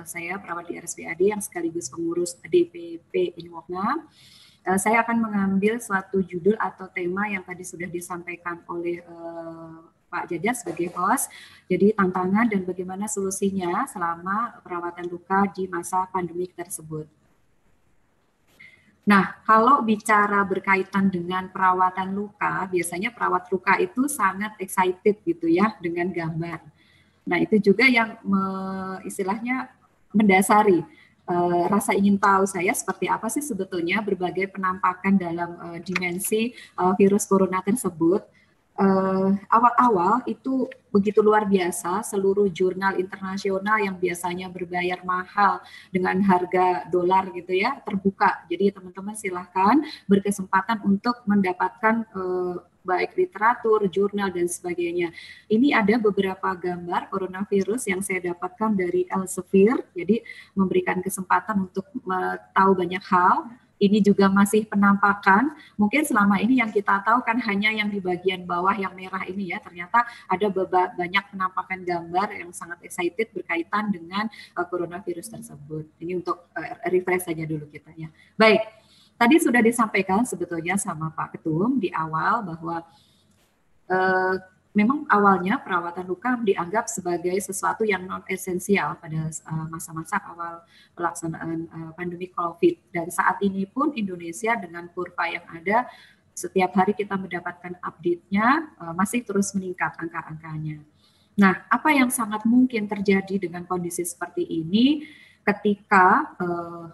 Saya perawat di RSPAD yang sekaligus pengurus DPP Inwokna. Saya akan mengambil suatu judul atau tema yang tadi sudah disampaikan oleh Pak Jaja sebagai host. Jadi tantangan dan bagaimana solusinya selama perawatan luka di masa pandemik tersebut. Nah, kalau bicara berkaitan dengan perawatan luka, biasanya perawat luka itu sangat excited gitu ya dengan gambar. Nah, itu juga yang istilahnya mendasari rasa ingin tahu saya seperti apa sih sebetulnya berbagai penampakan dalam dimensi virus corona tersebut. Awal-awal itu begitu luar biasa, seluruh jurnal internasional yang biasanya berbayar mahal dengan harga dolar gitu ya, terbuka. Jadi teman-teman silahkan berkesempatan untuk mendapatkan baik literatur, jurnal, dan sebagainya. Ini ada beberapa gambar coronavirus yang saya dapatkan dari Elsevier, jadi memberikan kesempatan untuk tahu banyak hal. Ini juga masih penampakan, mungkin selama ini yang kita tahu kan hanya yang di bagian bawah yang merah ini ya, ternyata ada banyak penampakan gambar yang sangat excited berkaitan dengan coronavirus tersebut. Ini untuk refresh saja dulu kita ya. Baik, tadi sudah disampaikan sebetulnya sama Pak Ketum di awal bahwa memang awalnya perawatan luka dianggap sebagai sesuatu yang non-esensial pada masa-masa awal pelaksanaan pandemi COVID. Dan saat ini pun Indonesia dengan kurva yang ada, setiap hari kita mendapatkan update-nya, masih terus meningkat angka-angkanya. Nah, apa yang sangat mungkin terjadi dengan kondisi seperti ini ketika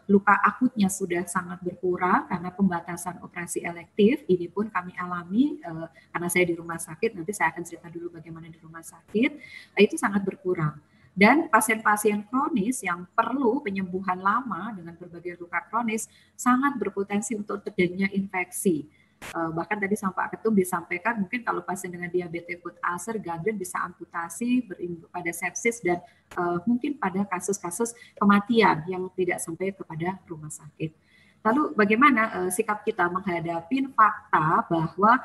luka akutnya sudah sangat berkurang karena pembatasan operasi elektif. Ini pun kami alami karena saya di rumah sakit, nanti saya akan cerita dulu bagaimana di rumah sakit, itu sangat berkurang. Dan pasien-pasien kronis yang perlu penyembuhan lama dengan berbagai luka kronis sangat berpotensi untuk terjadinya infeksi. Bahkan tadi sama Pak Ketum disampaikan mungkin kalau pasien dengan diabetes foot ulcer, gangrene bisa amputasi, berimbas pada sepsis dan mungkin pada kasus-kasus kematian yang tidak sampai kepada rumah sakit. Lalu bagaimana sikap kita menghadapi fakta bahwa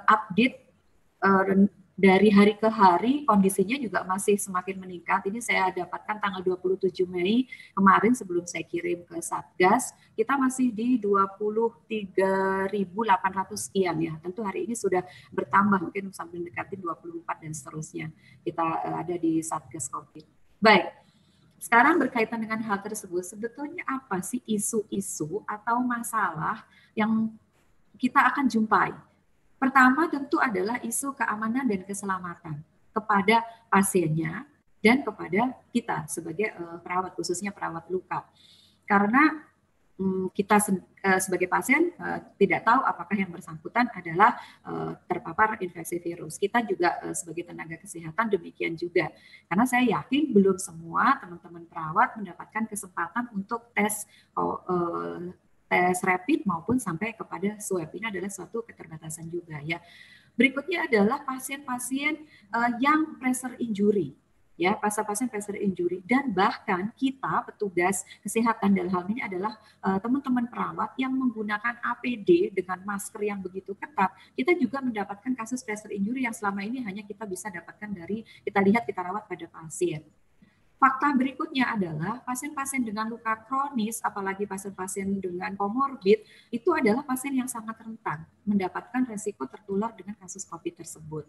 update dari hari ke hari kondisinya juga masih semakin meningkat. Ini saya dapatkan tanggal 27 Mei kemarin sebelum saya kirim ke Satgas, kita masih di 23.800 sekian ya. Tentu hari ini sudah bertambah, mungkin sampai mendekati 24 dan seterusnya. Kita ada di Satgas COVID. Baik, sekarang berkaitan dengan hal tersebut, sebetulnya apa sih isu-isu atau masalah yang kita akan jumpai? Pertama tentu adalah isu keamanan dan keselamatan kepada pasiennya dan kepada kita sebagai perawat, khususnya perawat luka. Karena kita sebagai pasien tidak tahu apakah yang bersangkutan adalah terpapar infeksi virus. Kita juga sebagai tenaga kesehatan demikian juga. Karena saya yakin belum semua teman-teman perawat mendapatkan kesempatan untuk tes rapid maupun sampai kepada swab. Ini adalah suatu keterbatasan juga ya. Berikutnya adalah pasien-pasien yang pressure injury, ya, pasien-pasien pressure injury, dan bahkan kita petugas kesehatan dalam hal ini adalah teman-teman perawat yang menggunakan APD dengan masker yang begitu ketat. Kita juga mendapatkan kasus pressure injury yang selama ini hanya kita bisa dapatkan dari kita lihat kita rawat pada pasien. Fakta berikutnya adalah pasien-pasien dengan luka kronis, apalagi pasien-pasien dengan komorbid, itu adalah pasien yang sangat rentan mendapatkan resiko tertular dengan kasus COVID tersebut.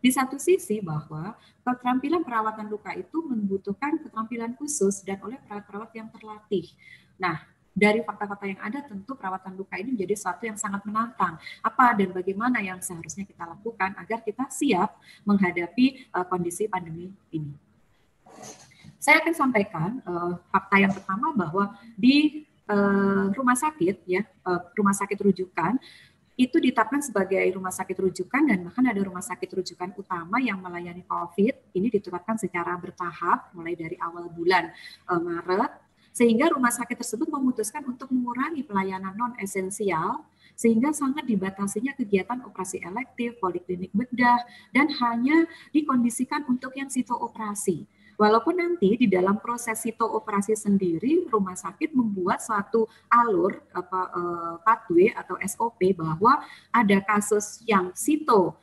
Di satu sisi bahwa keterampilan perawatan luka itu membutuhkan keterampilan khusus dan oleh perawat-perawat yang terlatih. Nah, dari fakta-fakta yang ada tentu perawatan luka ini menjadi sesuatu yang sangat menantang. Apa dan bagaimana yang seharusnya kita lakukan agar kita siap menghadapi kondisi pandemi ini. Saya akan sampaikan fakta yang pertama bahwa di rumah sakit ya, rumah sakit rujukan itu ditetapkan sebagai rumah sakit rujukan dan bahkan ada rumah sakit rujukan utama yang melayani COVID. Ini ditetapkan secara bertahap mulai dari awal bulan Maret, sehingga rumah sakit tersebut memutuskan untuk mengurangi pelayanan non esensial sehingga sangat dibatasinya kegiatan operasi elektif, poliklinik bedah, dan hanya dikondisikan untuk yang sito operasi. Walaupun nanti di dalam proses sito operasi sendiri, rumah sakit membuat suatu pathway atau SOP bahwa ada kasus yang sito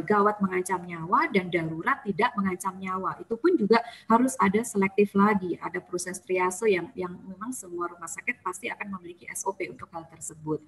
gawat mengancam nyawa dan darurat tidak mengancam nyawa. Itu pun juga harus ada selektif lagi, ada proses triase yang memang semua rumah sakit pasti akan memiliki SOP untuk hal tersebut.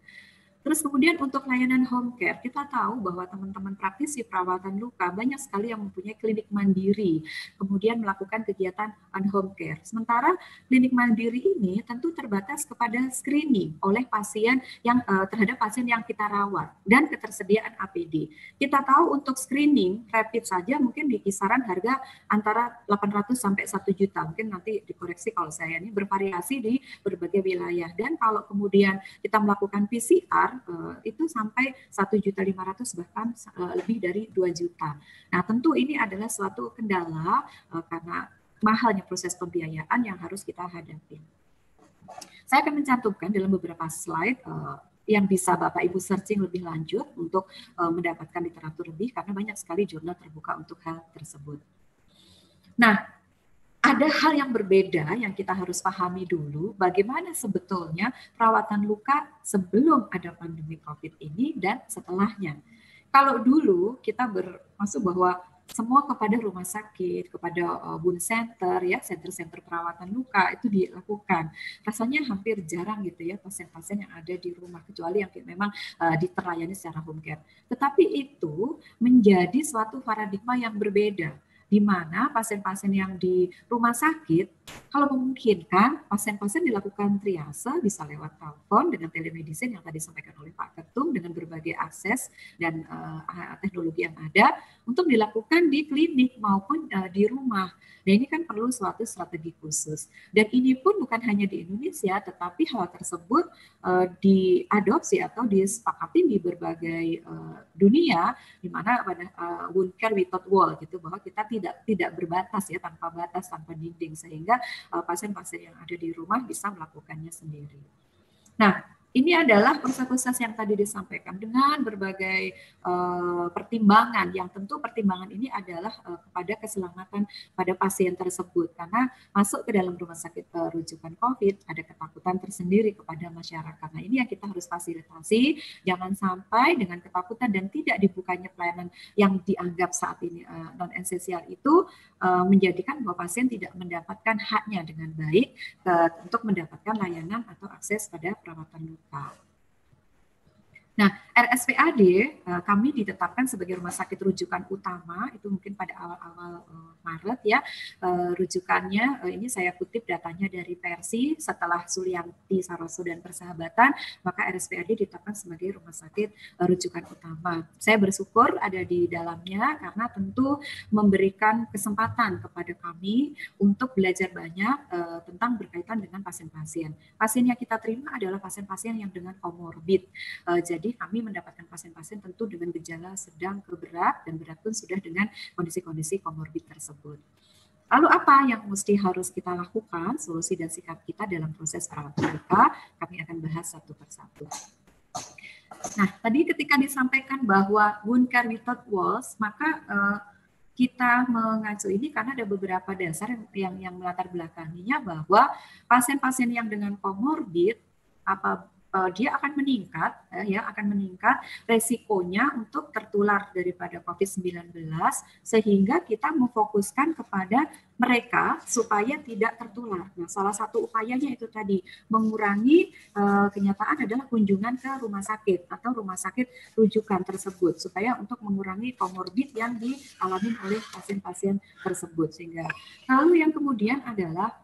Terus kemudian untuk layanan home care, kita tahu bahwa teman-teman praktisi perawatan luka banyak sekali yang mempunyai klinik mandiri, kemudian melakukan kegiatan home care. Sementara klinik mandiri ini tentu terbatas kepada screening oleh pasien yang terhadap pasien yang kita rawat dan ketersediaan APD. Kita tahu untuk screening rapid saja mungkin di kisaran harga antara 800 sampai 1 juta. Mungkin nanti dikoreksi kalau saya ini bervariasi di berbagai wilayah. Dan kalau kemudian kita melakukan PCR itu sampai 1.500.000 bahkan lebih dari 2 juta. Nah, tentu ini adalah suatu kendala karena mahalnya proses pembiayaan yang harus kita hadapi. Saya akan mencantumkan dalam beberapa slide yang bisa Bapak Ibu searching lebih lanjut untuk mendapatkan literatur lebih karena banyak sekali jurnal terbuka untuk hal tersebut. Nah, ada hal yang berbeda yang kita harus pahami dulu, bagaimana sebetulnya perawatan luka sebelum ada pandemi COVID ini dan setelahnya. Kalau dulu kita bermaksud bahwa semua kepada rumah sakit, kepada wound center, ya center-center perawatan luka itu dilakukan. Rasanya hampir jarang gitu ya pasien-pasien yang ada di rumah, kecuali yang memang diterlayani secara home care. Tetapi itu menjadi suatu paradigma yang berbeda, di mana pasien-pasien yang di rumah sakit, kalau memungkinkan, pasien-pasien dilakukan triase, bisa lewat telepon dengan telemedicine yang tadi disampaikan oleh Pak Ketum, dengan berbagai akses dan teknologi yang ada, untuk dilakukan di klinik maupun di rumah. Dan ini kan perlu suatu strategi khusus. Dan ini pun bukan hanya di Indonesia, tetapi hal tersebut diadopsi atau disepakati di berbagai dunia, di mana pada wound care without wall gitu, bahwa kita tidak berbatas ya, tanpa batas, tanpa dinding, sehingga pasien-pasien yang ada di rumah bisa melakukannya sendiri. Nah, ini adalah proses-proses yang tadi disampaikan dengan berbagai pertimbangan, yang tentu pertimbangan ini adalah kepada keselamatan pada pasien tersebut, karena masuk ke dalam rumah sakit rujukan COVID ada ketakutan tersendiri kepada masyarakat. Nah, ini yang kita harus fasilitasi, jangan sampai dengan ketakutan dan tidak dibukanya pelayanan yang dianggap saat ini non-esensial itu menjadikan bahwa pasien tidak mendapatkan haknya dengan baik untuk mendapatkan layanan atau akses pada perawatan luka. Nah, RSPAD kami ditetapkan sebagai rumah sakit rujukan utama, itu mungkin pada awal-awal Maret ya. Rujukannya, ini saya kutip datanya dari Persi, setelah Sulianti Saroso dan Persahabatan, maka RSPAD ditetapkan sebagai rumah sakit rujukan utama. Saya bersyukur ada di dalamnya karena tentu memberikan kesempatan kepada kami untuk belajar banyak tentang berkaitan dengan pasien-pasien. Pasien yang kita terima adalah pasien-pasien yang dengan komorbid. Jadi kami mendapatkan pasien-pasien tentu dengan gejala sedang ke berat, dan berat pun sudah dengan kondisi-kondisi komorbid tersebut. Lalu apa yang mesti harus kita lakukan, solusi dan sikap kita dalam proses perawatan luka, kami akan bahas satu persatu. Nah, tadi ketika disampaikan bahwa wound care without walls, maka kita mengacu ini karena ada beberapa dasar yang melatar belakanginya bahwa pasien-pasien yang dengan komorbid dia akan meningkat, resikonya untuk tertular daripada COVID-19, sehingga kita memfokuskan kepada mereka supaya tidak tertular. Nah, salah satu upayanya itu tadi, mengurangi kenyataan adalah kunjungan ke rumah sakit atau rumah sakit rujukan tersebut, supaya untuk mengurangi komorbid yang dialami oleh pasien-pasien tersebut. Sehingga lalu yang kemudian adalah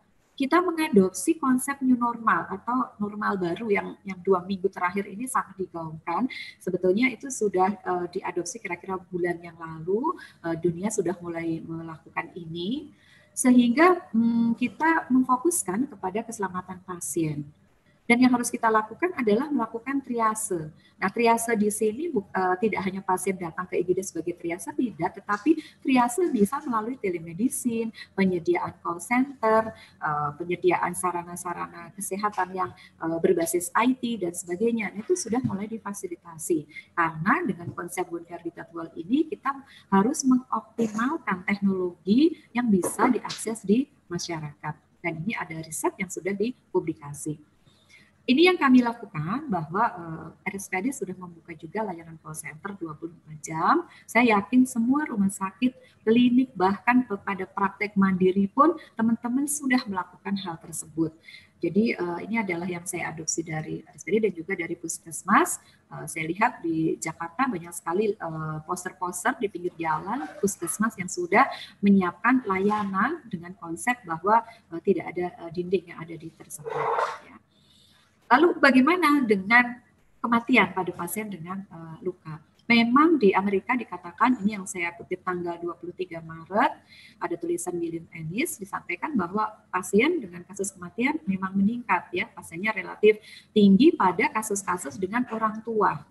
kita mengadopsi konsep new normal atau normal baru yang 2 minggu terakhir ini sangat digaungkan. Sebetulnya itu sudah diadopsi kira-kira bulan yang lalu, dunia sudah mulai melakukan ini, sehingga kita memfokuskan kepada keselamatan pasien. Dan yang harus kita lakukan adalah melakukan triase. Nah, triase di sini tidak hanya pasien datang ke IGD sebagai triase, tidak, tetapi triase bisa melalui telemedicine, penyediaan call center, penyediaan sarana-sarana kesehatan yang berbasis IT dan sebagainya. Itu sudah mulai difasilitasi. Karena dengan konsep wound care without wall ini kita harus mengoptimalkan teknologi yang bisa diakses di masyarakat. Dan ini ada riset yang sudah dipublikasi. Ini yang kami lakukan bahwa RSPAD sudah membuka juga layanan call center 24 jam. Saya yakin semua rumah sakit, klinik, bahkan pada praktek mandiri pun teman-teman sudah melakukan hal tersebut. Jadi ini adalah yang saya adopsi dari RSPAD dan juga dari Puskesmas. Saya lihat di Jakarta banyak sekali poster-poster di pinggir jalan Puskesmas yang sudah menyiapkan layanan dengan konsep bahwa tidak ada dinding yang ada di tersebut. Ya. Lalu bagaimana dengan kematian pada pasien dengan luka? Memang di Amerika dikatakan, ini yang saya kutip tanggal 23 Maret, ada tulisan William Ennis, disampaikan bahwa pasien dengan kasus kematian memang meningkat, ya, pasiennya relatif tinggi pada kasus-kasus dengan orang tua.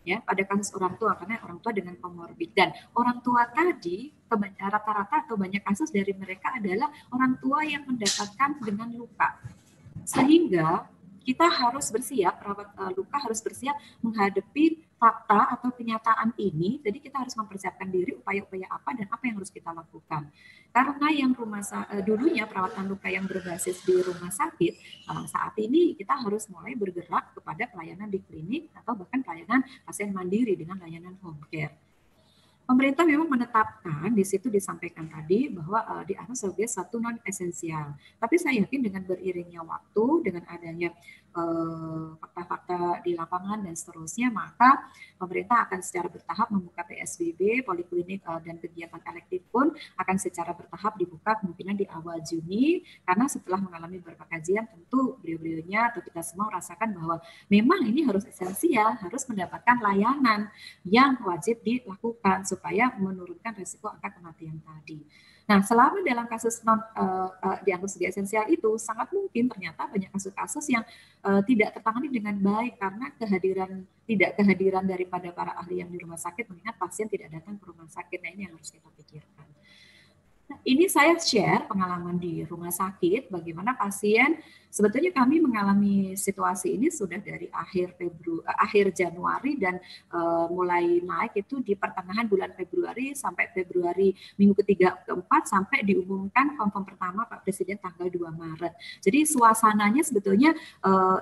Ya, pada kasus orang tua, karena orang tua dengan komorbid. Dan orang tua tadi, rata-rata atau banyak kasus dari mereka adalah orang tua yang mendapatkan dengan luka. Sehingga kita harus bersiap, perawat luka harus bersiap menghadapi fakta atau kenyataan ini. Jadi kita harus mempersiapkan diri upaya-upaya apa dan apa yang harus kita lakukan. Karena yang dulunya perawatan luka yang berbasis di rumah sakit, saat ini kita harus mulai bergerak kepada pelayanan di klinik atau bahkan pelayanan pasien mandiri dengan layanan home care. Pemerintah memang menetapkan, di situ disampaikan tadi bahwa dianggap sebagai satu non esensial. Tapi saya yakin dengan beriringnya waktu, dengan adanya fakta-fakta di lapangan dan seterusnya, maka pemerintah akan secara bertahap membuka PSBB, poliklinik dan kegiatan elektif pun akan secara bertahap dibuka kemungkinan di awal Juni, karena setelah mengalami beberapa kajian tentu beliau-beliaunya atau kita semua merasakan bahwa memang ini harus esensial, harus mendapatkan layanan yang wajib dilakukan supaya menurunkan risiko angka kematian tadi. Nah, selama dalam kasus dianggap sebagai esensial itu, sangat mungkin ternyata banyak kasus-kasus yang tidak tertangani dengan baik karena tidak kehadiran daripada para ahli yang di rumah sakit, mengingat pasien tidak datang ke rumah sakit. Nah, ini yang harus kita pikirkan. Nah, ini saya share pengalaman di rumah sakit, bagaimana pasien, sebetulnya kami mengalami situasi ini sudah dari akhir Januari dan mulai naik itu di pertengahan bulan Februari sampai Februari minggu ketiga keempat sampai diumumkan confirm pertama Pak Presiden tanggal 2 Maret. Jadi suasananya sebetulnya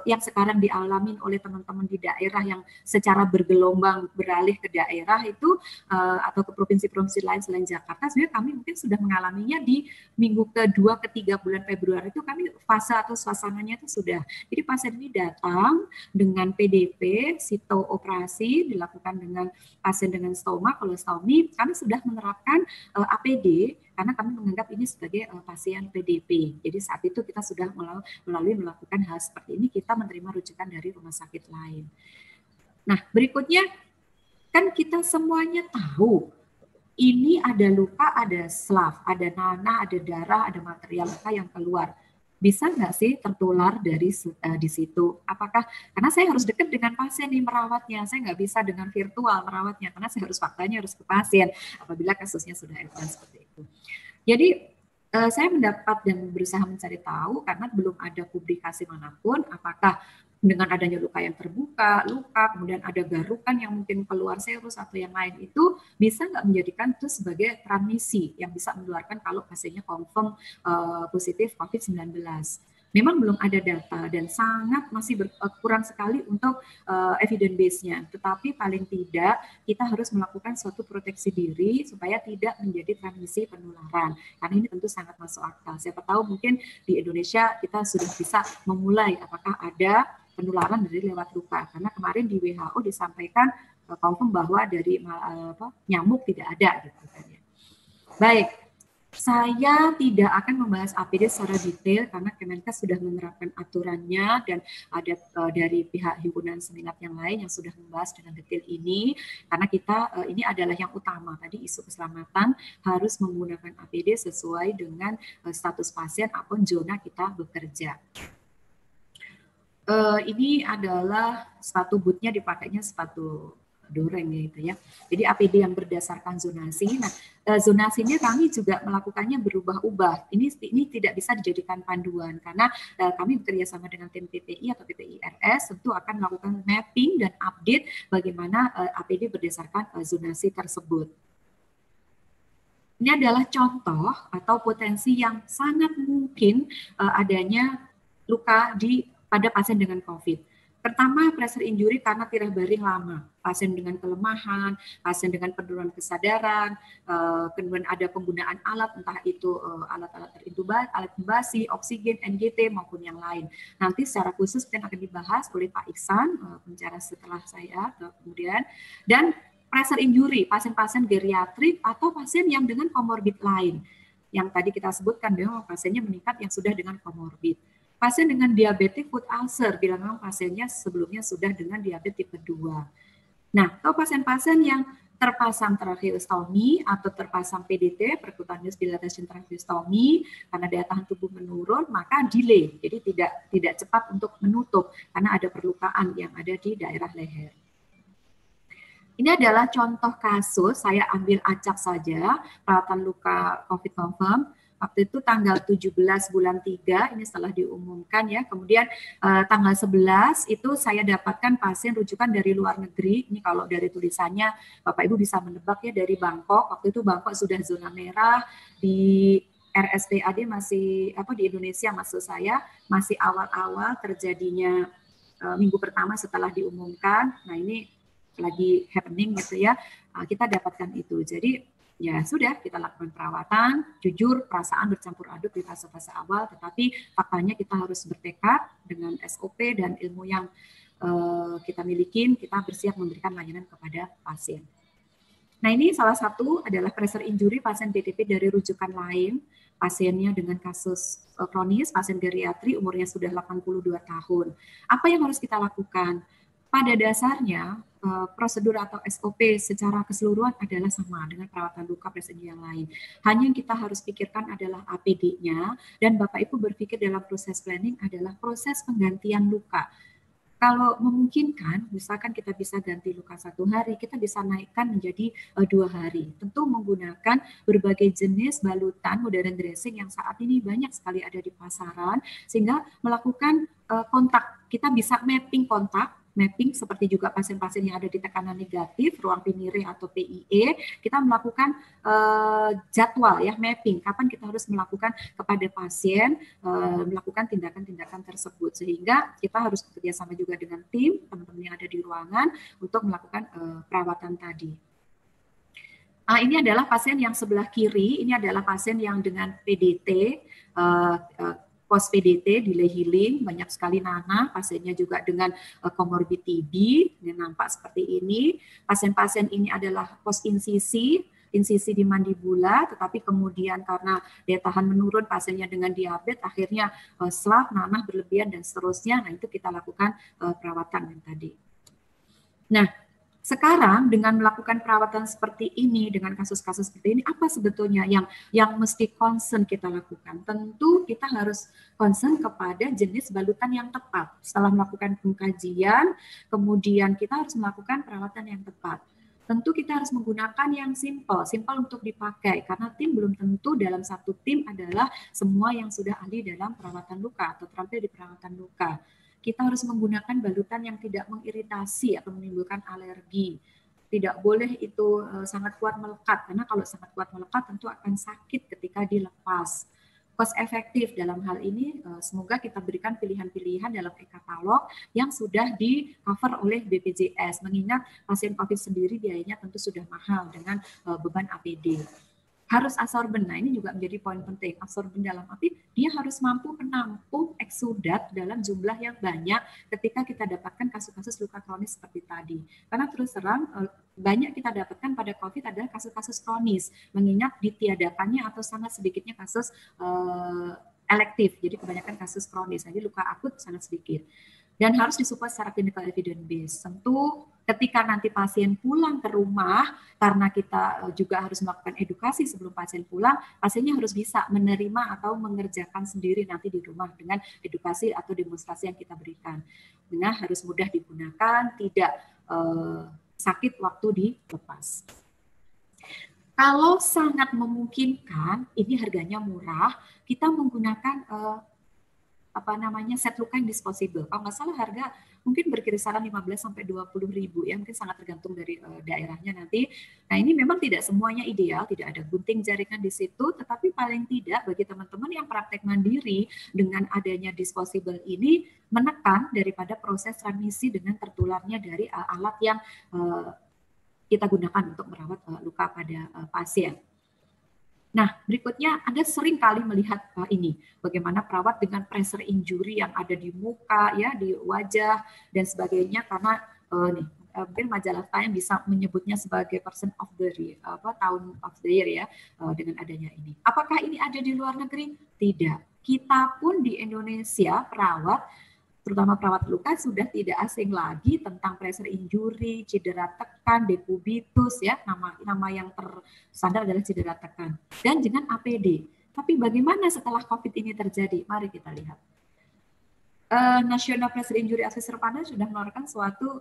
yang sekarang dialami oleh teman-teman di daerah yang secara bergelombang beralih ke daerah itu atau ke provinsi-provinsi lain selain Jakarta, sebenarnya kami mungkin sudah mengalaminya di minggu kedua, ketiga bulan Februari itu kami fase atau suasananya itu sudah. Jadi pasien ini datang dengan PDP, sito-operasi dilakukan dengan pasien dengan stoma, kolostomi, kami sudah menerapkan APD karena kami menganggap ini sebagai pasien PDP. Jadi saat itu kita sudah melalui melakukan hal seperti ini, kita menerima rujukan dari rumah sakit lain. Nah, berikutnya kan kita semuanya tahu ini ada luka, ada slaf, ada nanah, ada darah, ada material luka yang keluar. Bisa nggak sih tertular dari di situ? Apakah karena saya harus dekat dengan pasien nih merawatnya, saya nggak bisa dengan virtual merawatnya karena saya harus faktanya harus ke pasien apabila kasusnya sudah advance seperti itu. Jadi saya mendapat dan berusaha mencari tahu karena belum ada publikasi manapun apakah dengan adanya luka yang terbuka, luka, kemudian ada garukan yang mungkin keluar serus atau yang lain itu bisa nggak menjadikan itu sebagai transmisi yang bisa menularkan kalau pasiennya confirm positif COVID-19. Memang belum ada data dan sangat masih kurang sekali untuk evidence base-nya. Tetapi paling tidak kita harus melakukan suatu proteksi diri supaya tidak menjadi transmisi penularan. Karena ini tentu sangat masuk akal. Siapa tahu mungkin di Indonesia kita sudah bisa memulai apakah ada penularan dari lewat luka. Karena kemarin di WHO disampaikan confirm bahwa dari nyamuk tidak ada. Gitu kan ya. Baik, saya tidak akan membahas APD secara detail karena Kemenkes sudah menerapkan aturannya dan ada dari pihak himpunan seminat yang lain yang sudah membahas dengan detail ini. Karena kita ini adalah yang utama tadi isu keselamatan harus menggunakan APD sesuai dengan status pasien atau zona kita bekerja. Ini adalah sepatu bootnya dipakainya sepatu doreng gitu ya. Jadi APD yang berdasarkan zonasi. Nah, zonasinya kami juga melakukannya berubah-ubah. Ini tidak bisa dijadikan panduan karena kami bekerja sama dengan tim PPI atau PPIRS tentu akan melakukan mapping dan update bagaimana APD berdasarkan zonasi tersebut. Ini adalah contoh atau potensi yang sangat mungkin adanya luka di pada pasien dengan COVID. Pertama, pressure injury karena tirah baring lama, pasien dengan kelemahan, pasien dengan penurunan kesadaran, kemudian ada penggunaan alat, entah itu alat-alat intubasi, oksigen, NGT maupun yang lain. Nanti secara khusus akan dibahas oleh Pak Iksan, pembicara setelah saya kemudian. Dan pressure injury, pasien-pasien geriatrik atau pasien yang dengan komorbid lain. Yang tadi kita sebutkan memang pasiennya meningkat yang sudah dengan komorbid. Pasien dengan diabetes foot ulcer, bila memang pasiennya sebelumnya sudah dengan diabetes tipe 2. Nah, kalau pasien-pasien yang terpasang tracheostomi atau terpasang PDT, percutaneous dilatation tracheostomi, karena daya tahan tubuh menurun, maka delay. Jadi tidak cepat untuk menutup karena ada perlukaan yang ada di daerah leher. Ini adalah contoh kasus, saya ambil acak saja, perawatan luka COVID confirm. Waktu itu tanggal 17 bulan 3, ini setelah diumumkan ya. Kemudian tanggal 11 itu saya dapatkan pasien rujukan dari luar negeri. Ini kalau dari tulisannya Bapak Ibu bisa menebak ya, dari Bangkok. Waktu itu Bangkok sudah zona merah, di RSPAD masih di Indonesia maksud saya masih awal-awal terjadinya minggu pertama setelah diumumkan. Nah, ini lagi happening gitu ya. Kita dapatkan itu. Jadi ya sudah, kita lakukan perawatan, jujur perasaan bercampur aduk di fase-fase awal, tetapi faktanya kita harus bertekad dengan SOP dan ilmu yang kita miliki, kita bersiap memberikan layanan kepada pasien. Nah, ini salah satu adalah pressure injury pasien PDP dari rujukan lain, pasiennya dengan kasus kronis, pasien geriatri, umurnya sudah 82 tahun. Apa yang harus kita lakukan? Pada dasarnya, prosedur atau SOP secara keseluruhan adalah sama dengan perawatan luka presiden yang lain. Hanya yang kita harus pikirkan adalah APD-nya, dan Bapak Ibu berpikir dalam proses planning adalah proses penggantian luka. Kalau memungkinkan, misalkan kita bisa ganti luka 1 hari, kita bisa naikkan menjadi 2 hari. Tentu menggunakan berbagai jenis balutan modern dressing yang saat ini banyak sekali ada di pasaran, sehingga melakukan kontak. Kita bisa mapping kontak, mapping seperti juga pasien-pasien yang ada di tekanan negatif, ruang pinire atau PIE, kita melakukan jadwal ya, mapping, kapan kita harus melakukan kepada pasien, melakukan tindakan-tindakan tersebut, sehingga kita harus bekerja sama juga dengan tim, teman-teman yang ada di ruangan untuk melakukan perawatan tadi. Ini adalah pasien yang sebelah kiri, ini adalah pasien yang dengan PDT, post PDT, delay healing, banyak sekali nanah, pasiennya juga dengan komorbid TB, ini nampak seperti ini. Pasien-pasien ini adalah post insisi di mandibula, tetapi kemudian karena daya tahan menurun, pasiennya dengan diabetes, akhirnya slap, nanah berlebihan, dan seterusnya. Nah, itu kita lakukan perawatan yang tadi. Nah, sekarang dengan melakukan perawatan seperti ini, dengan kasus-kasus seperti ini, apa sebetulnya yang mesti concern kita lakukan? Tentu kita harus concern kepada jenis balutan yang tepat. Setelah melakukan pengkajian, kemudian kita harus melakukan perawatan yang tepat. Tentu kita harus menggunakan yang simple untuk dipakai, karena tim belum tentu dalam satu tim adalah semua yang sudah ahli dalam perawatan luka atau terampil di perawatan luka. Kita harus menggunakan balutan yang tidak mengiritasi atau menimbulkan alergi. Tidak boleh itu sangat kuat melekat, karena kalau sangat kuat melekat tentu akan sakit ketika dilepas. Cost efektif dalam hal ini, semoga kita berikan pilihan-pilihan dalam e-katalog yang sudah di-cover oleh BPJS, mengingat pasien COVID sendiri biayanya tentu sudah mahal dengan beban APD. Harus absorben. Nah, ini juga menjadi poin penting. Absorben dalam arti dia harus mampu menampung eksudat dalam jumlah yang banyak ketika kita dapatkan kasus-kasus luka kronis seperti tadi. Karena terus terang banyak kita dapatkan pada COVID adalah kasus-kasus kronis, mengingat ditiadakannya atau sangat sedikitnya kasus elektif. Jadi kebanyakan kasus kronis. Jadi luka akut sangat sedikit. Dan harus disupport secara clinical evidence base. Tentu ketika nanti pasien pulang ke rumah, karena kita juga harus melakukan edukasi sebelum pasien pulang, pasiennya harus bisa menerima atau mengerjakan sendiri nanti di rumah dengan edukasi atau demonstrasi yang kita berikan. Dengan harus mudah digunakan, tidak sakit waktu dilepas. Kalau sangat memungkinkan, ini harganya murah, kita menggunakan set luka yang disposable. Kalau nggak salah harga mungkin berkisaran 15 sampai 20.000 ya, mungkin sangat tergantung dari daerahnya nanti. Nah, ini memang tidak semuanya ideal, tidak ada gunting jaringan di situ, tetapi paling tidak bagi teman-teman yang praktek mandiri dengan adanya disposable ini menekan daripada proses transmisi dengan tertularnya dari alat yang kita gunakan untuk merawat luka pada pasien. Nah, berikutnya Anda sering kali melihat ini, bagaimana perawat dengan pressure injury yang ada di muka, ya, di wajah dan sebagainya, karena mungkin majalah Time bisa menyebutnya sebagai person of the year, tahun of the year ya, dengan adanya ini. Apakah ini ada di luar negeri? Tidak. Kita pun di Indonesia perawat, terutama perawat luka, sudah tidak asing lagi tentang pressure injury, cedera tekan, dekubitus, ya, nama yang terstandar adalah cedera tekan, dan dengan APD. Tapi bagaimana setelah COVID ini terjadi? Mari kita lihat. National Pressure Injury Assessor Panel sudah mengeluarkan suatu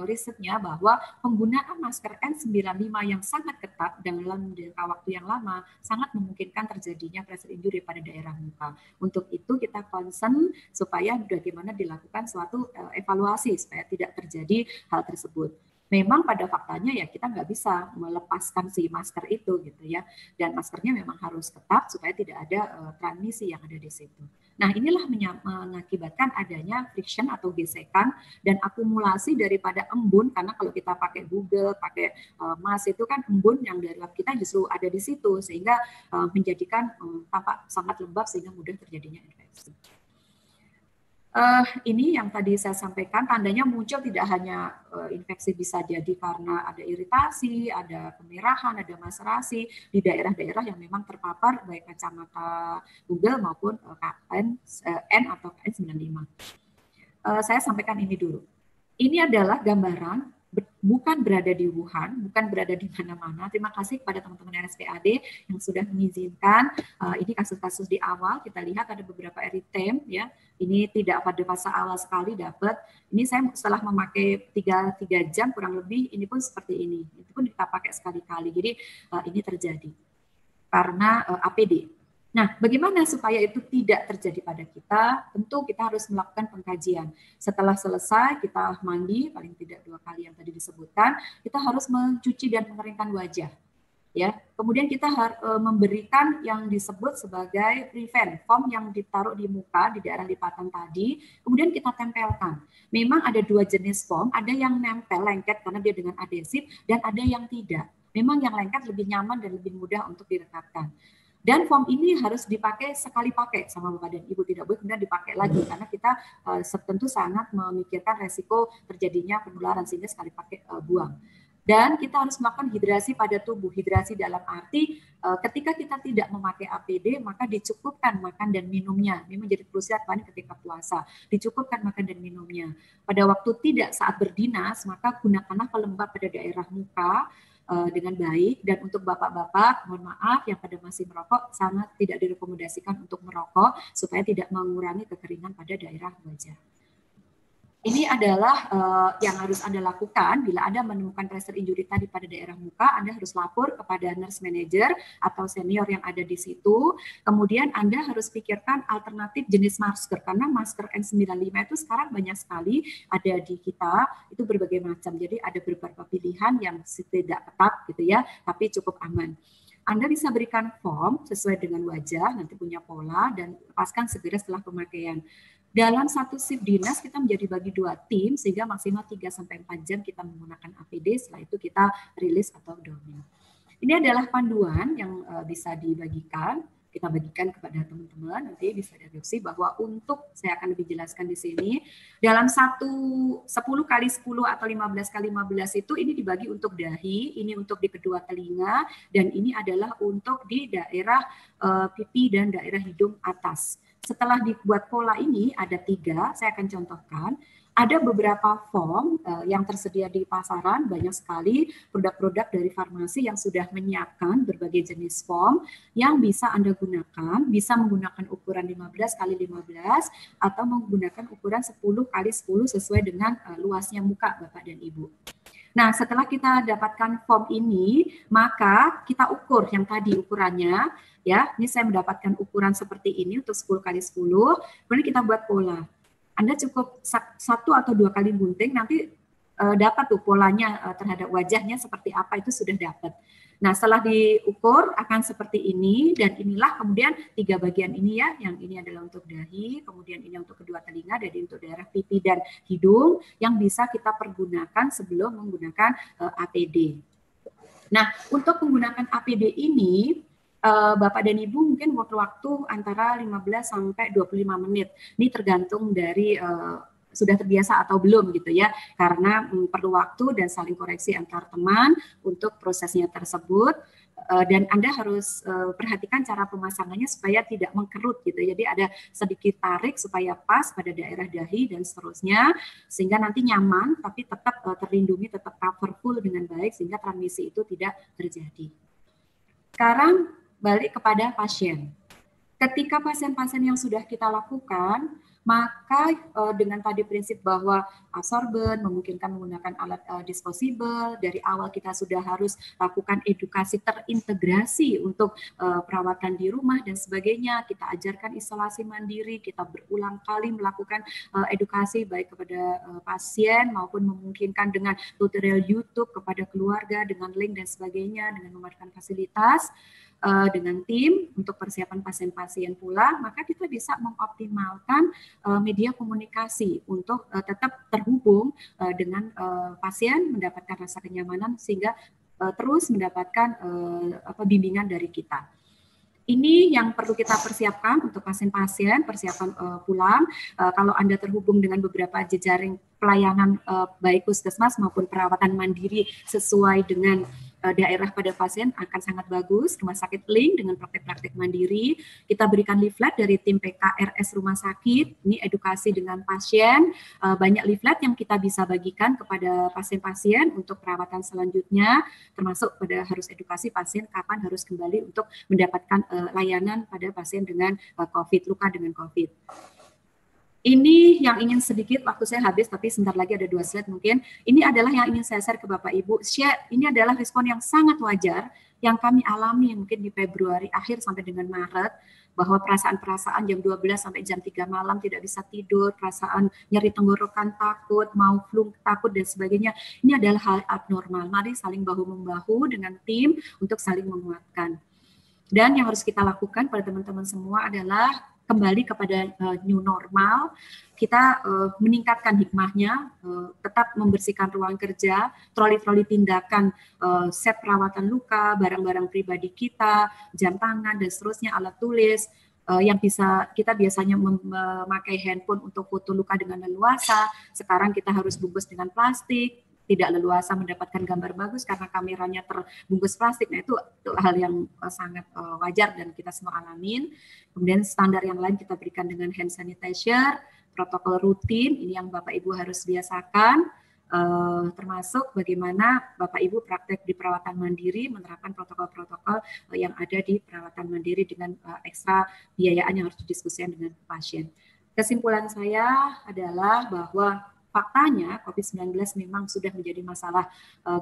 risetnya bahwa penggunaan masker N95 yang sangat ketat dalam jangka waktu yang lama sangat memungkinkan terjadinya pressure injury pada daerah muka. Untuk itu kita concern supaya bagaimana dilakukan suatu evaluasi supaya tidak terjadi hal tersebut. Memang pada faktanya ya kita nggak bisa melepaskan si masker itu gitu ya, dan maskernya memang harus ketat supaya tidak ada transmisi yang ada di situ. Nah, inilah mengakibatkan adanya friction atau gesekan dan akumulasi daripada embun, karena kalau kita pakai Google, pakai mask itu kan embun yang dari lab kita justru ada di situ, sehingga menjadikan tampak sangat lembab sehingga mudah terjadinya infeksi. Ini yang tadi saya sampaikan, tandanya muncul tidak hanya infeksi bisa jadi karena ada iritasi, ada kemerahan, ada maserasi di daerah-daerah yang memang terpapar baik kacamata Google maupun N atau KN95. Saya sampaikan ini dulu. Ini adalah gambaran, bukan berada di Wuhan, bukan berada di mana-mana. Terima kasih kepada teman-teman RSPAD yang sudah mengizinkan. Ini kasus-kasus di awal, kita lihat ada beberapa eritem, ya. Ini tidak pada fase awal sekali dapat. Ini saya setelah memakai 3 jam kurang lebih, ini pun seperti ini. Itu pun kita pakai sekali-kali. Jadi ini terjadi karena APD. Nah, bagaimana supaya itu tidak terjadi pada kita? Tentu kita harus melakukan pengkajian. Setelah selesai, kita mandi, paling tidak 2 kali yang tadi disebutkan, kita harus mencuci dan mengeringkan wajah. Ya, kemudian kita harus memberikan yang disebut sebagai prevent foam yang ditaruh di muka di daerah lipatan tadi, kemudian kita tempelkan. Memang ada 2 jenis foam, ada yang nempel lengket karena dia dengan adhesif, dan ada yang tidak. Memang yang lengket lebih nyaman dan lebih mudah untuk direkatkan. Dan foam ini harus dipakai sekali pakai sama Bapak dan Ibu, tidak boleh kemudian dipakai lagi karena kita tentu sangat memikirkan resiko terjadinya penularan sehingga sekali pakai buang. Dan kita harus melakukan hidrasi pada tubuh. Hidrasi dalam arti ketika kita tidak memakai APD maka dicukupkan makan dan minumnya. Ini menjadi krusial ketika puasa. Dicukupkan makan dan minumnya. Pada waktu tidak saat berdinas maka gunakanlah pelembab pada daerah muka dengan baik, dan untuk bapak-bapak mohon maaf yang pada masih merokok sangat tidak direkomendasikan untuk merokok supaya tidak mengurangi kekeringan pada daerah wajah. Ini adalah yang harus Anda lakukan bila Anda menemukan pressure injury tadi pada daerah muka. Anda harus lapor kepada nurse manager atau senior yang ada di situ. Kemudian Anda harus pikirkan alternatif jenis masker, karena masker N95 itu sekarang banyak sekali ada di kita, itu berbagai macam. Jadi ada beberapa pilihan yang tidak ketat gitu ya, tapi cukup aman. Anda bisa berikan foam sesuai dengan wajah, nanti punya pola, dan lepaskan segera setelah pemakaian. Dalam satu shift dinas kita menjadi bagi 2 tim sehingga maksimal 3-4 jam kita menggunakan APD, setelah itu kita rilis atau download. Ini adalah panduan yang bisa dibagikan, kita bagikan kepada teman-teman, nanti bisa diadopsi bahwa untuk, saya akan lebih jelaskan di sini, dalam 10 kali 10 atau 15 kali 15 itu ini dibagi untuk dahi, ini untuk di kedua telinga, dan ini adalah untuk di daerah pipi dan daerah hidung atas. Setelah dibuat pola ini ada 3, saya akan contohkan. Ada beberapa foam yang tersedia di pasaran, banyak sekali produk-produk dari farmasi yang sudah menyiapkan berbagai jenis foam yang bisa Anda gunakan, bisa menggunakan ukuran 15 kali 15 atau menggunakan ukuran 10 kali 10 sesuai dengan luasnya muka Bapak dan Ibu. Nah, setelah kita dapatkan form ini, maka kita ukur yang tadi ukurannya, ya. Ini saya mendapatkan ukuran seperti ini untuk 10 kali 10, kemudian kita buat pola. Anda cukup 1 atau 2 kali gunting, nanti dapat tuh polanya terhadap wajahnya seperti apa, itu sudah dapat. Nah, setelah diukur akan seperti ini, dan inilah kemudian 3 bagian ini ya, yang ini adalah untuk dahi, kemudian ini untuk kedua telinga, dan untuk daerah pipi dan hidung, yang bisa kita pergunakan sebelum menggunakan APD. Nah, untuk menggunakan APD ini, Bapak dan Ibu mungkin butuh waktu antara 15 sampai 25 menit. Ini tergantung dari sudah terbiasa atau belum gitu ya, karena perlu waktu dan saling koreksi antar teman untuk prosesnya tersebut. Dan Anda harus perhatikan cara pemasangannya supaya tidak mengkerut gitu. Jadi ada sedikit tarik supaya pas pada daerah dahi dan seterusnya, sehingga nanti nyaman tapi tetap terlindungi, tetap coverful dengan baik sehingga transmisi itu tidak terjadi. Sekarang balik kepada pasien. Ketika pasien-pasien yang sudah kita lakukan, maka dengan tadi prinsip bahwa absorben memungkinkan menggunakan alat disposable, dari awal kita sudah harus lakukan edukasi terintegrasi untuk perawatan di rumah dan sebagainya. Kita ajarkan isolasi mandiri, kita berulang kali melakukan edukasi baik kepada pasien maupun memungkinkan dengan tutorial YouTube kepada keluarga dengan link dan sebagainya, dengan memberikan fasilitas dengan tim untuk persiapan pasien-pasien pula, maka kita bisa mengoptimalkan media komunikasi untuk tetap terhubung dengan pasien, mendapatkan rasa kenyamanan sehingga terus mendapatkan bimbingan dari kita. Ini yang perlu kita persiapkan untuk pasien-pasien, persiapan pulang. Kalau Anda terhubung dengan beberapa jejaring pelayanan baik puskesmas maupun perawatan mandiri sesuai dengan daerah pada pasien akan sangat bagus. Rumah sakit link dengan praktek-praktek mandiri. Kita berikan leaflet dari tim PKRS rumah sakit. Ini edukasi dengan pasien. Banyak leaflet yang kita bisa bagikan kepada pasien-pasien untuk perawatan selanjutnya, termasuk pada harus edukasi pasien kapan harus kembali untuk mendapatkan layanan pada pasien dengan COVID, luka dengan COVID. Ini yang ingin sedikit, waktu saya habis, tapi sebentar lagi ada 2 slide mungkin. Ini adalah yang ingin saya share ke Bapak Ibu. Ini adalah respon yang sangat wajar yang kami alami mungkin di Februari akhir sampai dengan Maret, bahwa perasaan-perasaan jam 12 sampai jam 3 malam tidak bisa tidur, perasaan nyeri tenggorokan takut, mau flu takut dan sebagainya. Ini adalah hal abnormal. Mari saling bahu-membahu dengan tim untuk saling menguatkan. Dan yang harus kita lakukan pada teman-teman semua adalah kembali kepada new normal, kita meningkatkan hikmahnya, tetap membersihkan ruang kerja, troli-troli tindakan, set perawatan luka, barang-barang pribadi kita, jam tangan, dan seterusnya, alat tulis, yang bisa kita biasanya memakai handphone untuk foto luka dengan leluasa, sekarang kita harus bungkus dengan plastik, tidak leluasa mendapatkan gambar bagus karena kameranya terbungkus plastik. Nah, itu hal yang sangat wajar dan kita semua alamin. Kemudian standar yang lain kita berikan dengan hand sanitizer, protokol rutin, ini yang Bapak Ibu harus biasakan, termasuk bagaimana Bapak Ibu praktek di perawatan mandiri, menerapkan protokol-protokol yang ada di perawatan mandiri dengan ekstra biayaan yang harus didiskusikan dengan pasien. Kesimpulan saya adalah bahwa faktanya COVID-19 memang sudah menjadi masalah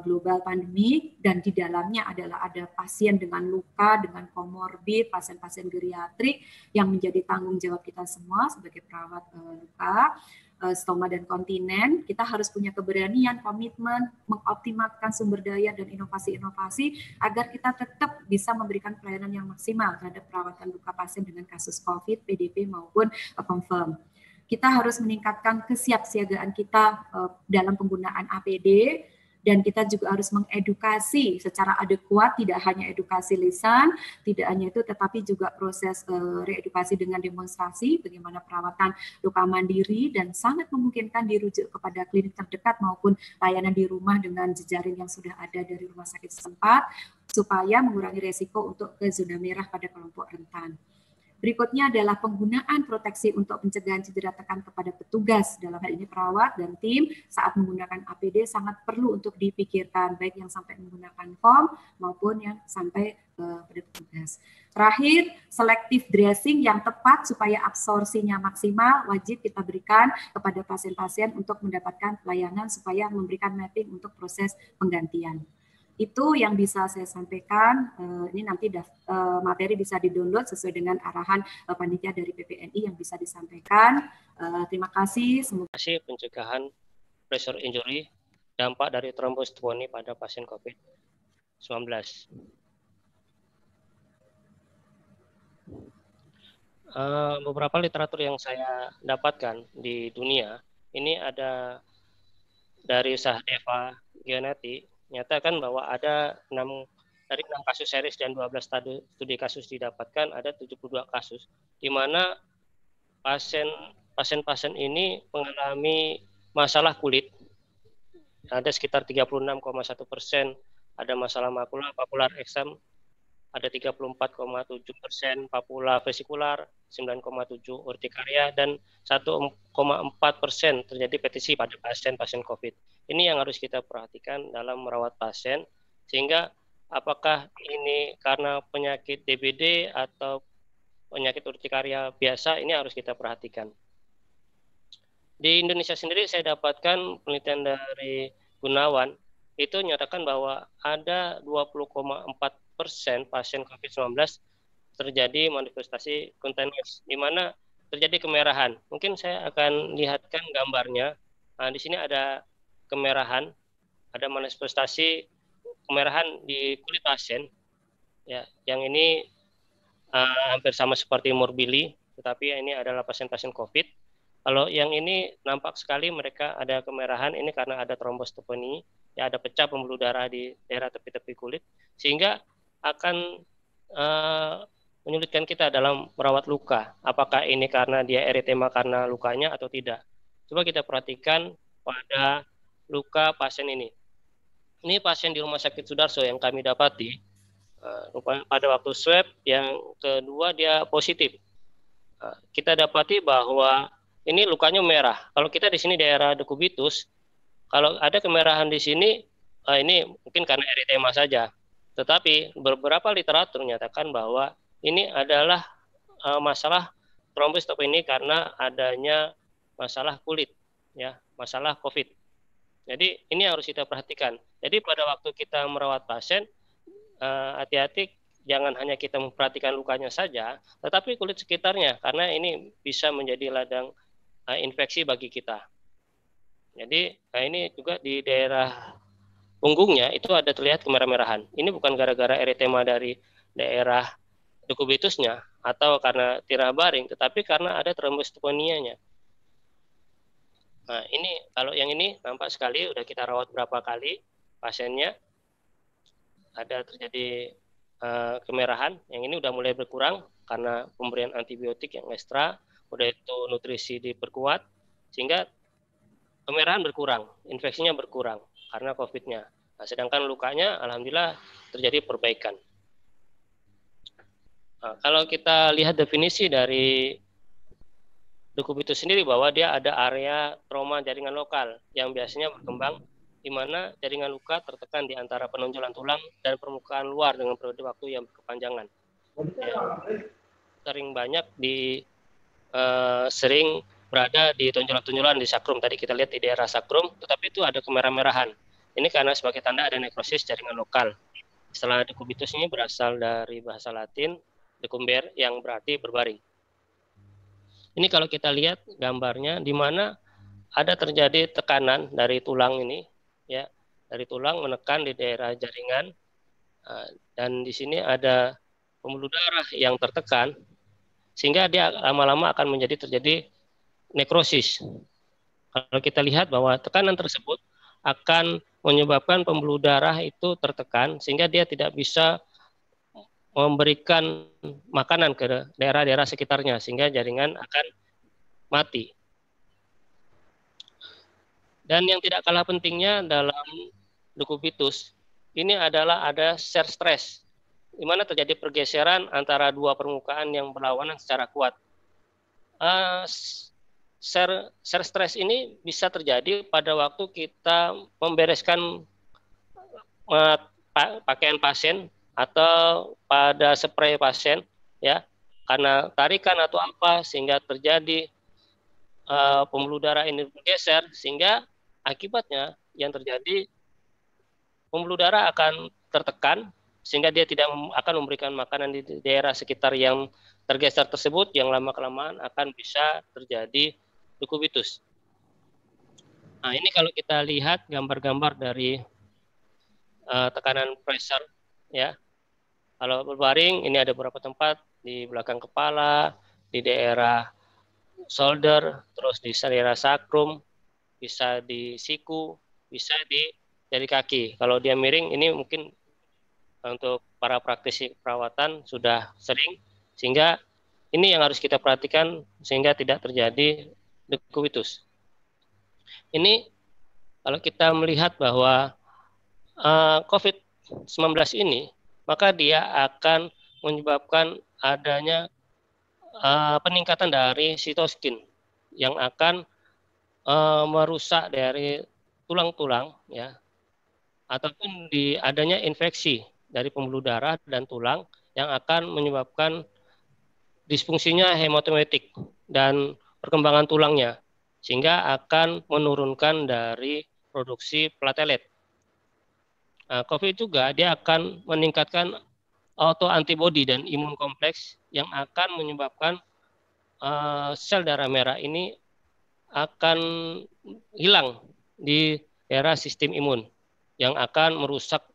global pandemik dan di dalamnya adalah ada pasien dengan luka, dengan komorbid, pasien-pasien geriatrik yang menjadi tanggung jawab kita semua sebagai perawat luka, stoma dan kontinen. Kita harus punya keberanian, komitmen, mengoptimalkan sumber daya dan inovasi-inovasi agar kita tetap bisa memberikan pelayanan yang maksimal terhadap perawatan luka pasien dengan kasus COVID, PDP maupun confirm. Kita harus meningkatkan kesiapsiagaan kita dalam penggunaan APD, dan kita juga harus mengedukasi secara adekuat, tidak hanya edukasi lisan, tidak hanya itu, tetapi juga proses reedukasi dengan demonstrasi, bagaimana perawatan luka mandiri, dan sangat memungkinkan dirujuk kepada klinik terdekat maupun layanan di rumah dengan jejaring yang sudah ada dari rumah sakit setempat, supaya mengurangi resiko untuk ke zona merah pada kelompok rentan. Berikutnya adalah penggunaan proteksi untuk pencegahan cedera tekan kepada petugas, dalam hal ini perawat dan tim saat menggunakan APD sangat perlu untuk dipikirkan, baik yang sampai menggunakan foam maupun yang sampai pada petugas. Terakhir, selective dressing yang tepat supaya absorpsinya maksimal wajib kita berikan kepada pasien-pasien untuk mendapatkan pelayanan supaya memberikan mapping untuk proses penggantian. Itu yang bisa saya sampaikan. Ini nanti materi bisa di-download sesuai dengan arahan panitia dari PPNI yang bisa disampaikan. Terima kasih. Semoga pencegahan pressure injury, dampak dari trombostoponi pada pasien COVID-19. Beberapa literatur yang saya dapatkan di dunia, ini ada dari Sahdeva Giannetti, nyatakan bahwa ada 6 kasus series dan 12 studi kasus didapatkan, ada 72 kasus di mana pasien-pasien ini mengalami masalah kulit. Ada sekitar 36,1% ada masalah makula, papular eksem, ada 34,7% papula vesikular, 9,7 urtikaria, dan 1,4% terjadi petisi pada pasien-pasien COVID. Ini yang harus kita perhatikan dalam merawat pasien, sehingga apakah ini karena penyakit DBD atau penyakit urtikaria biasa, ini harus kita perhatikan. Di Indonesia sendiri saya dapatkan penelitian dari Gunawan, itu menyatakan bahwa ada 20,4% pasien COVID-19 terjadi manifestasi cutaneous, di mana terjadi kemerahan. Mungkin saya akan lihatkan gambarnya. Nah, di sini ada kemerahan, ada manifestasi kemerahan di kulit pasien. Ya, yang ini hampir sama seperti morbili, tetapi ini adalah pasien-pasien COVID. Kalau yang ini nampak sekali mereka ada kemerahan, ini karena ada trombostopeni, ya ada pecah pembuluh darah di daerah tepi-tepi kulit, sehingga akan menyulitkan kita dalam merawat luka. Apakah ini karena dia eritema karena lukanya atau tidak? Coba kita perhatikan pada luka pasien ini. Ini pasien di Rumah Sakit Sudarso yang kami dapati, pada waktu swab yang kedua dia positif. Kita dapati bahwa ini lukanya merah. Kalau kita di sini daerah dekubitus, kalau ada kemerahan di sini, ini mungkin karena eritema saja. Tetapi beberapa literatur menyatakan bahwa ini adalah masalah trombostopeni karena adanya masalah kulit, ya, masalah COVID. Jadi ini harus kita perhatikan. Jadi pada waktu kita merawat pasien, hati-hati, jangan hanya kita memperhatikan lukanya saja, tetapi kulit sekitarnya, karena ini bisa menjadi ladang infeksi bagi kita. Jadi ini juga di daerah punggungnya itu ada terlihat kemerah-merahan. Ini bukan gara-gara eritema dari daerah dekubitusnya atau karena tirah baring, tetapi karena ada trombostopenianya. Nah, ini kalau yang ini nampak sekali, udah kita rawat berapa kali pasiennya, ada terjadi kemerahan. Yang ini udah mulai berkurang karena pemberian antibiotik yang ekstra, udah itu nutrisi diperkuat, sehingga kemerahan berkurang, infeksinya berkurang karena COVID-nya. Nah, sedangkan lukanya alhamdulillah terjadi perbaikan. Nah, kalau kita lihat definisi dari dekubitus sendiri, bahwa dia ada area trauma jaringan lokal yang biasanya berkembang di mana jaringan luka tertekan di antara penonjolan tulang dan permukaan luar dengan periode waktu yang berkepanjangan. Ya, sering banyak sering berada di tonjolan-tonjolan di sakrum. Tadi kita lihat di daerah sakrum, tetapi itu ada kemerah-merahan. Ini karena sebagai tanda ada nekrosis jaringan lokal. Istilah dekubitus ini berasal dari bahasa Latin decumber, yang berarti berbaring. Ini kalau kita lihat gambarnya, di mana ada terjadi tekanan dari tulang ini, ya, dari tulang menekan di daerah jaringan, dan di sini ada pembuluh darah yang tertekan, sehingga dia lama-lama akan terjadi nekrosis. Kalau kita lihat bahwa tekanan tersebut akan menyebabkan pembuluh darah itu tertekan, sehingga dia tidak bisa memberikan makanan ke daerah-daerah sekitarnya, sehingga jaringan akan mati. Dan yang tidak kalah pentingnya dalam dekubitus, ini adalah ada shear stress. di mana terjadi pergeseran antara dua permukaan yang berlawanan secara kuat. Share stres ini bisa terjadi pada waktu kita membereskan pakaian pasien atau pada spray pasien, ya, karena tarikan atau apa sehingga terjadi pembuluh darah ini bergeser, sehingga akibatnya yang terjadi pembuluh darah akan tertekan sehingga dia tidak akan memberikan makanan di daerah sekitar yang tergeser tersebut, yang lama-kelamaan akan bisa terjadi dekubitus. Nah, ini kalau kita lihat gambar-gambar dari tekanan pressure, ya. Kalau berbaring, ini ada beberapa tempat di belakang kepala, di daerah shoulder, terus di daerah sacrum, bisa di siku, bisa di jari kaki. Kalau dia miring, ini mungkin untuk para praktisi perawatan sudah sering, sehingga ini yang harus kita perhatikan sehingga tidak terjadi dekubitus. Ini kalau kita melihat bahwa COVID-19 ini, maka dia akan menyebabkan adanya peningkatan dari sitoskin yang akan merusak dari tulang-tulang, ya, ataupun adanya infeksi dari pembuluh darah dan tulang yang akan menyebabkan disfungsinya hematopoietik dan perkembangan tulangnya, sehingga akan menurunkan dari produksi platelet. COVID juga dia akan meningkatkan autoantibody dan imun kompleks yang akan menyebabkan sel darah merah ini akan hilang di daerah sistem imun yang akan merusak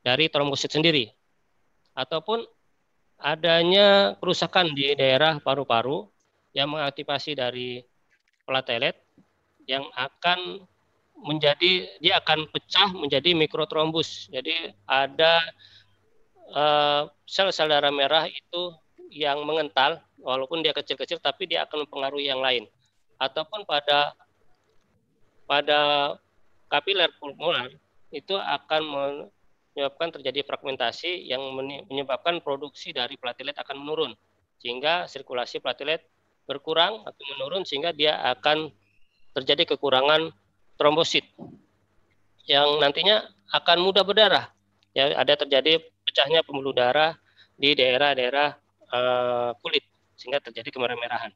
dari trombosit sendiri, ataupun adanya kerusakan di daerah paru-paru yang mengaktifasi dari platelet yang akan dia akan pecah menjadi mikrotrombus. Jadi ada sel-sel darah merah itu yang mengental, walaupun dia kecil-kecil tapi dia akan mempengaruhi yang lain. Ataupun pada kapiler pulmonar itu akan menyebabkan terjadi fragmentasi yang menyebabkan produksi dari platelet akan menurun, sehingga sirkulasi platelet berkurang atau menurun, sehingga dia akan terjadi kekurangan trombosit yang nantinya akan mudah berdarah. Ya, ada terjadi pecahnya pembuluh darah di daerah-daerah kulit sehingga terjadi kemerah-merahan.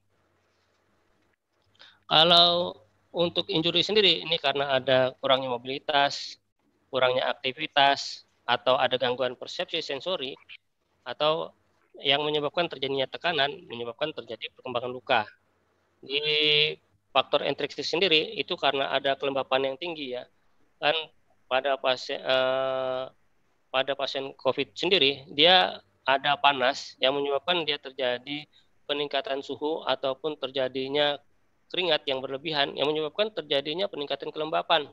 Kalau untuk injury sendiri ini karena ada kurangnya mobilitas, kurangnya aktivitas, atau ada gangguan persepsi sensori, atau yang menyebabkan terjadinya tekanan, menyebabkan terjadi perkembangan luka. Di faktor intrinsik sendiri itu karena ada kelembapan yang tinggi, ya. Kan pada pasien COVID sendiri dia ada panas yang menyebabkan dia terjadi peningkatan suhu ataupun terjadinya keringat yang berlebihan yang menyebabkan terjadinya peningkatan kelembapan.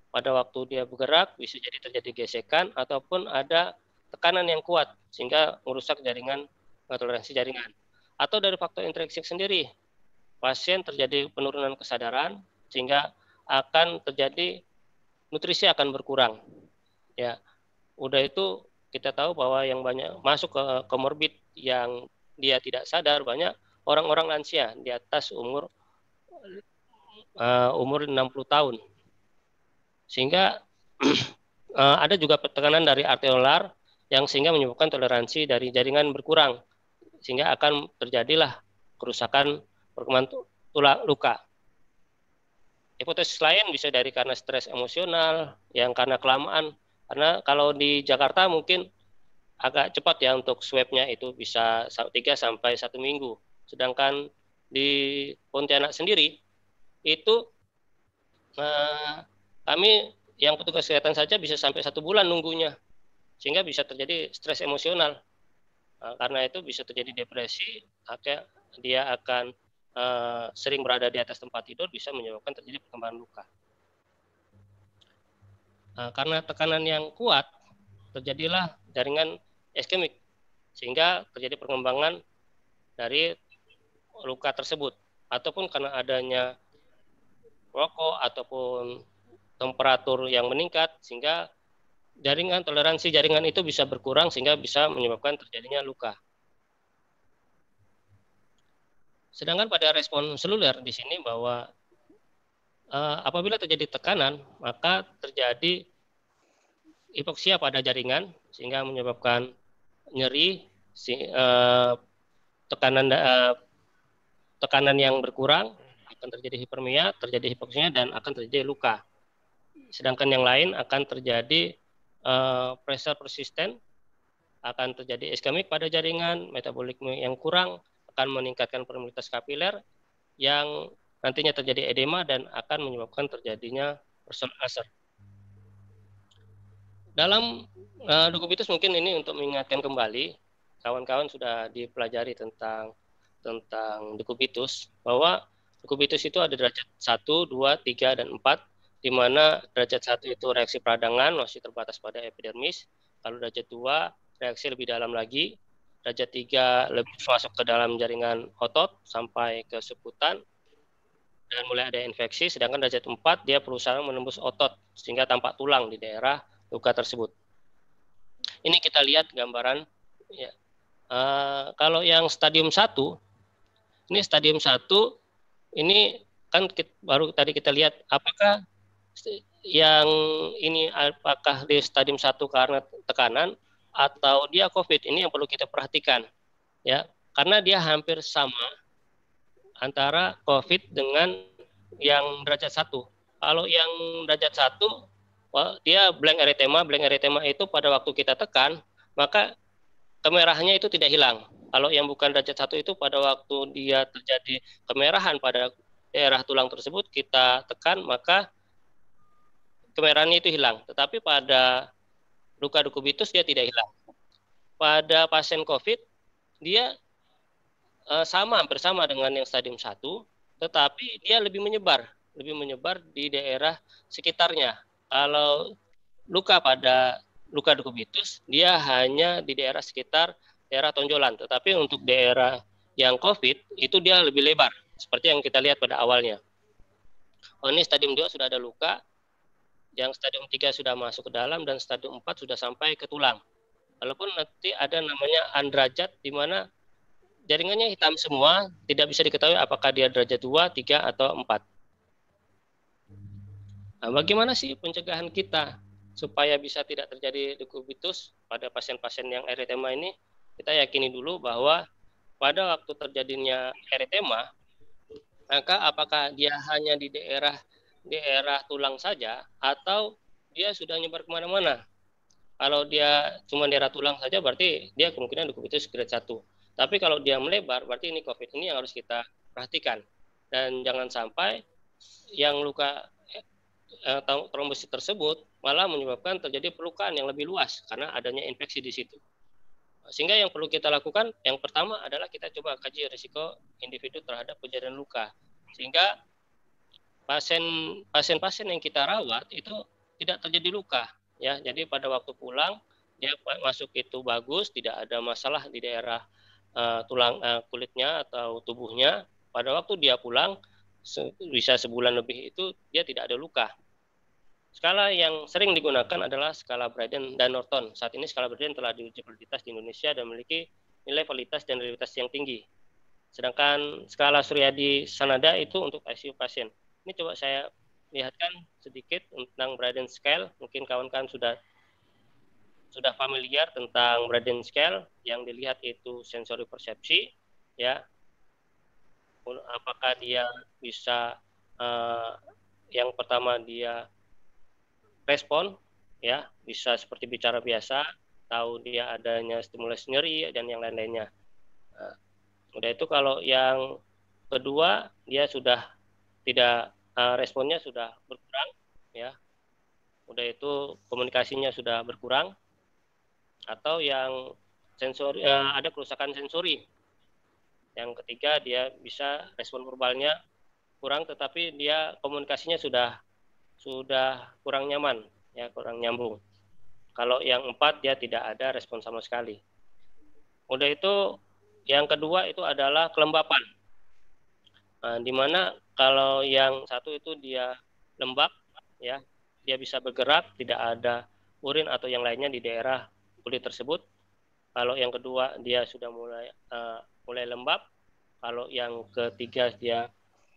Pada waktu dia bergerak bisa jadi terjadi gesekan ataupun ada tekanan yang kuat sehingga merusak jaringan, toleransi jaringan. Atau dari faktor intrinsik sendiri, pasien terjadi penurunan kesadaran sehingga akan terjadi nutrisi akan berkurang. Ya, udah itu kita tahu bahwa yang banyak masuk ke komorbid yang dia tidak sadar banyak orang-orang lansia di atas umur 60 tahun. Sehingga ada juga tekanan dari arteriolar yang sehingga menyebabkan toleransi dari jaringan berkurang, sehingga akan terjadilah kerusakan perkembangan tulang luka. Hipotesis lain bisa dari karena stres emosional, yang karena kelamaan. Karena kalau di Jakarta mungkin agak cepat ya untuk swab-nya itu bisa 3 sampai 1 minggu. Sedangkan di Pontianak sendiri itu kami yang petugas kesehatan saja bisa sampai 1 bulan nunggunya, sehingga bisa terjadi stres emosional. Karena itu bisa terjadi depresi, dia akan sering berada di atas tempat tidur, bisa menyebabkan terjadi perkembangan luka. Karena tekanan yang kuat, terjadilah jaringan iskemik, sehingga terjadi perkembangan dari luka tersebut. Ataupun karena adanya rokok ataupun temperatur yang meningkat, sehingga toleransi jaringan itu bisa berkurang sehingga bisa menyebabkan terjadinya luka. Sedangkan pada respon seluler di sini bahwa apabila terjadi tekanan, maka terjadi hipoksia pada jaringan sehingga menyebabkan nyeri, tekanan yang berkurang, akan terjadi hiperemia, terjadi hipoksia, dan akan terjadi luka. Sedangkan yang lain akan terjadi pressure persisten, akan terjadi iskemik pada jaringan, metabolisme yang kurang, akan meningkatkan permeabilitas kapiler, yang nantinya terjadi edema dan akan menyebabkan terjadinya personal ulcer. Dalam Decubitus mungkin ini untuk mengingatkan kembali, kawan-kawan sudah dipelajari tentang Decubitus, bahwa Decubitus itu ada derajat 1, 2, 3, dan 4, di mana derajat 1 itu reaksi peradangan, masih terbatas pada epidermis. Kalau derajat 2, reaksi lebih dalam lagi. Derajat 3 lebih masuk ke dalam jaringan otot sampai ke seputan, dan mulai ada infeksi. Sedangkan derajat 4, dia berusaha menembus otot, sehingga tampak tulang di daerah luka tersebut. Ini kita lihat gambaran. Ya. Kalau yang stadium 1, ini stadium 1, ini kan baru tadi kita lihat apakah yang ini apakah di stadium 1 karena tekanan atau dia COVID. Ini yang perlu kita perhatikan, ya, karena dia hampir sama antara COVID dengan yang derajat 1. Kalau yang derajat 1, dia blank erythema. Blank erythema itu pada waktu kita tekan, maka kemerahannya itu tidak hilang. Kalau yang bukan derajat 1 itu pada waktu dia terjadi kemerahan pada daerah tulang tersebut, kita tekan, maka kemerahannya itu hilang. Tetapi pada luka Decubitus dia tidak hilang. Pada pasien COVID, dia hampir sama dengan yang stadium 1, tetapi dia lebih menyebar di daerah sekitarnya. Kalau luka Decubitus, dia hanya di daerah sekitar daerah tonjolan, tetapi untuk daerah yang COVID itu dia lebih lebar, seperti yang kita lihat pada awalnya. Ini stadium 2 sudah ada luka, yang stadium 3 sudah masuk ke dalam, dan stadium 4 sudah sampai ke tulang. Walaupun nanti ada namanya andrajat, di mana jaringannya hitam semua, tidak bisa diketahui apakah dia derajat 2, 3, atau 4. Nah, bagaimana sih pencegahan kita supaya bisa tidak terjadi Decubitus pada pasien-pasien yang eritema ini? Kita yakini dulu bahwa pada waktu terjadinya eritema, maka apakah dia hanya di daerah tulang saja atau dia sudah nyebar kemana-mana? Kalau dia cuma daerah tulang saja, berarti dia kemungkinan Decubitus grade 1. Tapi kalau dia melebar, berarti ini COVID. Ini yang harus kita perhatikan. Dan jangan sampai yang luka trombosit tersebut malah menyebabkan terjadi pelukaan yang lebih luas karena adanya infeksi di situ. Sehingga yang perlu kita lakukan, yang pertama adalah kita coba kaji risiko individu terhadap kejadian luka. Sehingga pasien-pasien yang kita rawat itu tidak terjadi luka. Ya, jadi pada waktu pulang dia masuk itu bagus, tidak ada masalah di daerah tulang kulitnya atau tubuhnya. Pada waktu dia pulang bisa sebulan lebih itu dia tidak ada luka. Skala yang sering digunakan adalah skala Braden dan Norton. Saat ini skala Braden telah diuji validitas di Indonesia dan memiliki nilai validitas dan reliabilitas yang tinggi. Sedangkan skala Suryadi Sanada itu untuk ICU pasien. Ini coba saya lihatkan sedikit tentang Braden scale. Mungkin kawan-kawan sudah familiar tentang Braden scale. Yang dilihat itu sensori persepsi, ya. Apakah dia bisa yang pertama dia respon, ya, bisa seperti bicara biasa, tahu dia adanya stimulus nyeri dan yang lain-lainnya. Udah itu kalau yang kedua dia sudah tidak responnya sudah berkurang, ya. Udah itu komunikasinya sudah berkurang, atau yang sensori ada kerusakan sensori. Yang ketiga dia bisa respon verbalnya kurang, tetapi dia komunikasinya sudah kurang nyaman, ya, kurang nyambung. Kalau yang 4 dia tidak ada respon sama sekali. Udah itu yang kedua itu adalah kelembapan. Di mana kalau yang 1 itu dia lembab, ya, dia bisa bergerak, tidak ada urin atau yang lainnya di daerah kulit tersebut. Kalau yang kedua dia sudah mulai lembab. Kalau yang ketiga dia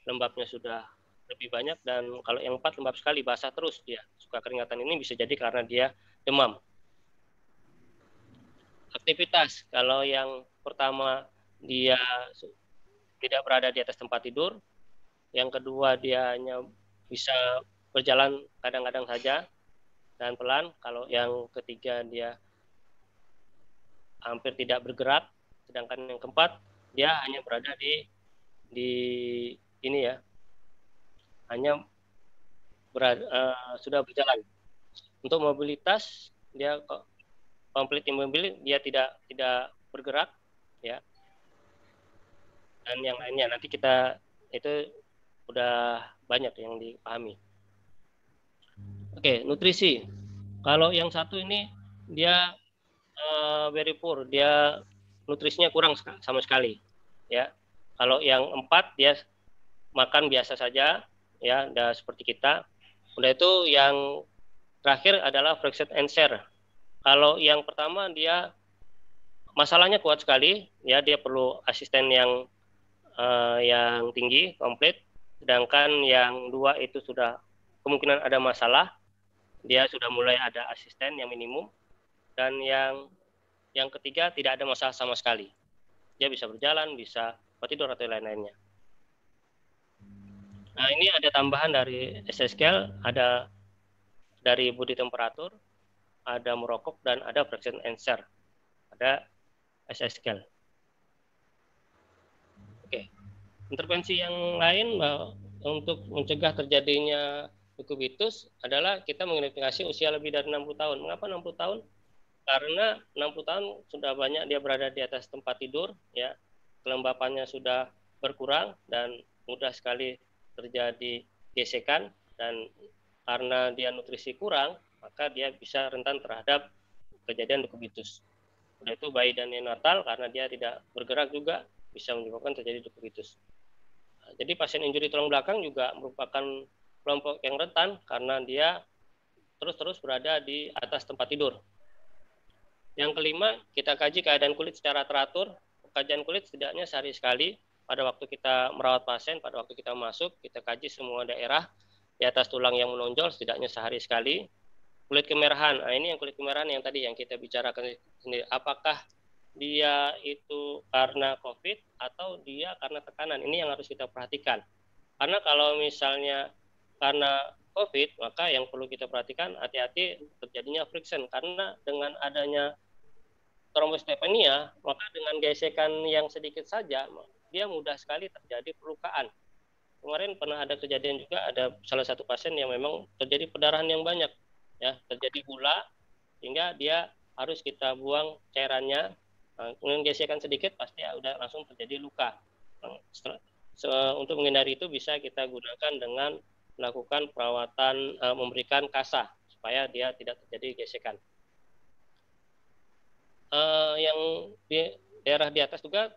lembabnya sudah lebih banyak, dan kalau yang 4 lembab sekali, basah terus, dia suka keringatan. Ini bisa jadi karena dia demam. Aktivitas, kalau yang pertama dia tidak berada di atas tempat tidur, yang kedua dia hanya bisa berjalan kadang-kadang saja dan pelan, kalau yang ketiga dia hampir tidak bergerak, sedangkan yang keempat dia hanya berada di ini ya, hanya sudah berjalan. Untuk mobilitas dia komplit immobil, dia tidak bergerak ya. Dan yang lainnya nanti kita itu udah banyak yang dipahami. Oke, nutrisi. Kalau yang satu ini dia very poor, dia nutrisinya kurang sama sekali ya. Kalau yang 4 dia makan biasa saja ya, udah seperti kita. Udah itu yang terakhir adalah fracture and share. Kalau yang pertama dia masalahnya kuat sekali ya, dia perlu asisten yang tinggi komplit, sedangkan yang 2 itu sudah kemungkinan ada masalah, dia sudah mulai ada asisten yang minimum, dan yang ketiga tidak ada masalah sama sekali, dia bisa berjalan, bisa tidur atau lain-lainnya. Nah, ini ada tambahan dari SSCL, ada dari body temperatur, ada merokok, dan ada fraction and share, ada SSCL. Oke, intervensi yang lain untuk mencegah terjadinya dekubitus adalah kita mengidentifikasi usia lebih dari 60 tahun. Mengapa 60 tahun? Karena 60 tahun sudah banyak dia berada di atas tempat tidur, ya, kelembapannya sudah berkurang dan mudah sekali terjadi gesekan, dan karena dia nutrisi kurang, maka dia bisa rentan terhadap kejadian dekubitus. Udah itu bayi dan neonatal, karena dia tidak bergerak juga bisa menyebabkan terjadi dekubitus. Nah, jadi pasien injuri tulang belakang juga merupakan kelompok yang rentan karena dia terus-terus berada di atas tempat tidur. Yang kelima, kita kaji keadaan kulit secara teratur. Kajian kulit setidaknya sehari sekali. Pada waktu kita merawat pasien, pada waktu kita masuk, kita kaji semua daerah di atas tulang yang menonjol setidaknya sehari sekali. Kulit kemerahan, nah ini yang kulit kemerahan yang tadi yang kita bicarakan sendiri. Apakah dia itu karena COVID atau dia karena tekanan? Ini yang harus kita perhatikan. Karena kalau misalnya karena COVID, maka yang perlu kita perhatikan hati-hati terjadinya friction, karena dengan adanya trombostepenia, maka dengan gesekan yang sedikit saja dia mudah sekali terjadi perlukaan. Kemarin pernah ada kejadian juga, ada salah satu pasien yang memang terjadi perdarahan yang banyak ya, terjadi gula sehingga dia harus kita buang cairannya. Kemudian gesekan sedikit pasti udah langsung terjadi luka. Untuk menghindari itu bisa kita gunakan dengan melakukan perawatan, memberikan kasa supaya dia tidak terjadi gesekan. Yang di daerah di atas juga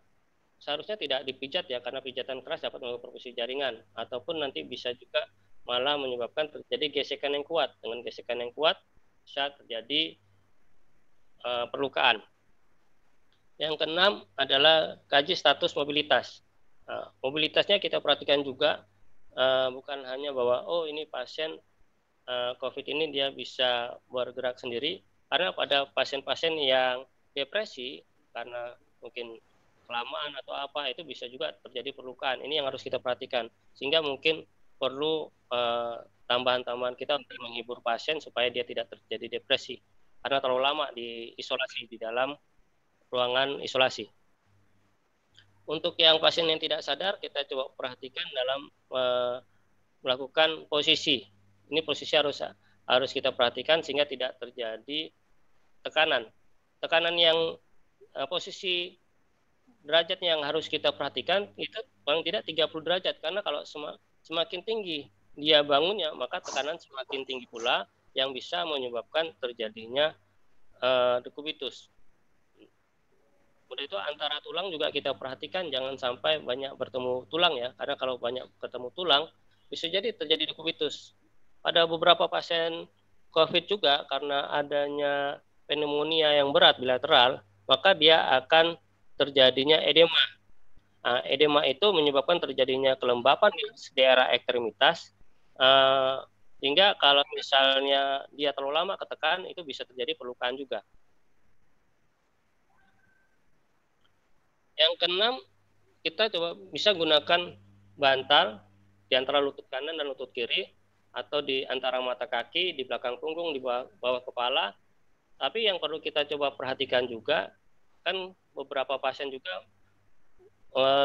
seharusnya tidak dipijat ya, karena pijatan keras dapat memperkusi jaringan ataupun nanti bisa juga malah menyebabkan terjadi gesekan yang kuat. Dengan gesekan yang kuat bisa terjadi perlukaan. Yang keenam adalah kaji status mobilitas. Mobilitasnya kita perhatikan juga, bukan hanya bahwa oh ini pasien COVID ini dia bisa bergerak sendiri, karena pada pasien-pasien yang depresi karena mungkin kelamaan atau apa, itu bisa juga terjadi perlukaan. Ini yang harus kita perhatikan, sehingga mungkin perlu tambahan-tambahan kita untuk menghibur pasien supaya dia tidak terjadi depresi karena terlalu lama diisolasi di dalam ruangan isolasi. Untuk yang pasien yang tidak sadar, kita coba perhatikan dalam melakukan posisi. Ini posisi harus kita perhatikan sehingga tidak terjadi tekanan. Tekanan yang posisi derajat yang harus kita perhatikan itu paling tidak 30 derajat, karena kalau semakin tinggi dia bangunnya, maka tekanan semakin tinggi pula yang bisa menyebabkan terjadinya dekubitus. Udah itu antara tulang juga kita perhatikan, jangan sampai banyak bertemu tulang ya, karena kalau banyak ketemu tulang bisa jadi terjadi dekubitus. Pada beberapa pasien COVID juga karena adanya pneumonia yang berat bilateral, maka dia akan terjadinya edema. Nah, edema itu menyebabkan terjadinya kelembapan di daerah ekstremitas, sehingga kalau misalnya dia terlalu lama ketekan, itu bisa terjadi perlukaan juga. Yang keenam, kita coba bisa gunakan bantal di antara lutut kanan dan lutut kiri, atau di antara mata kaki, di belakang punggung, di bawah kepala. Tapi yang perlu kita coba perhatikan juga, kan beberapa pasien juga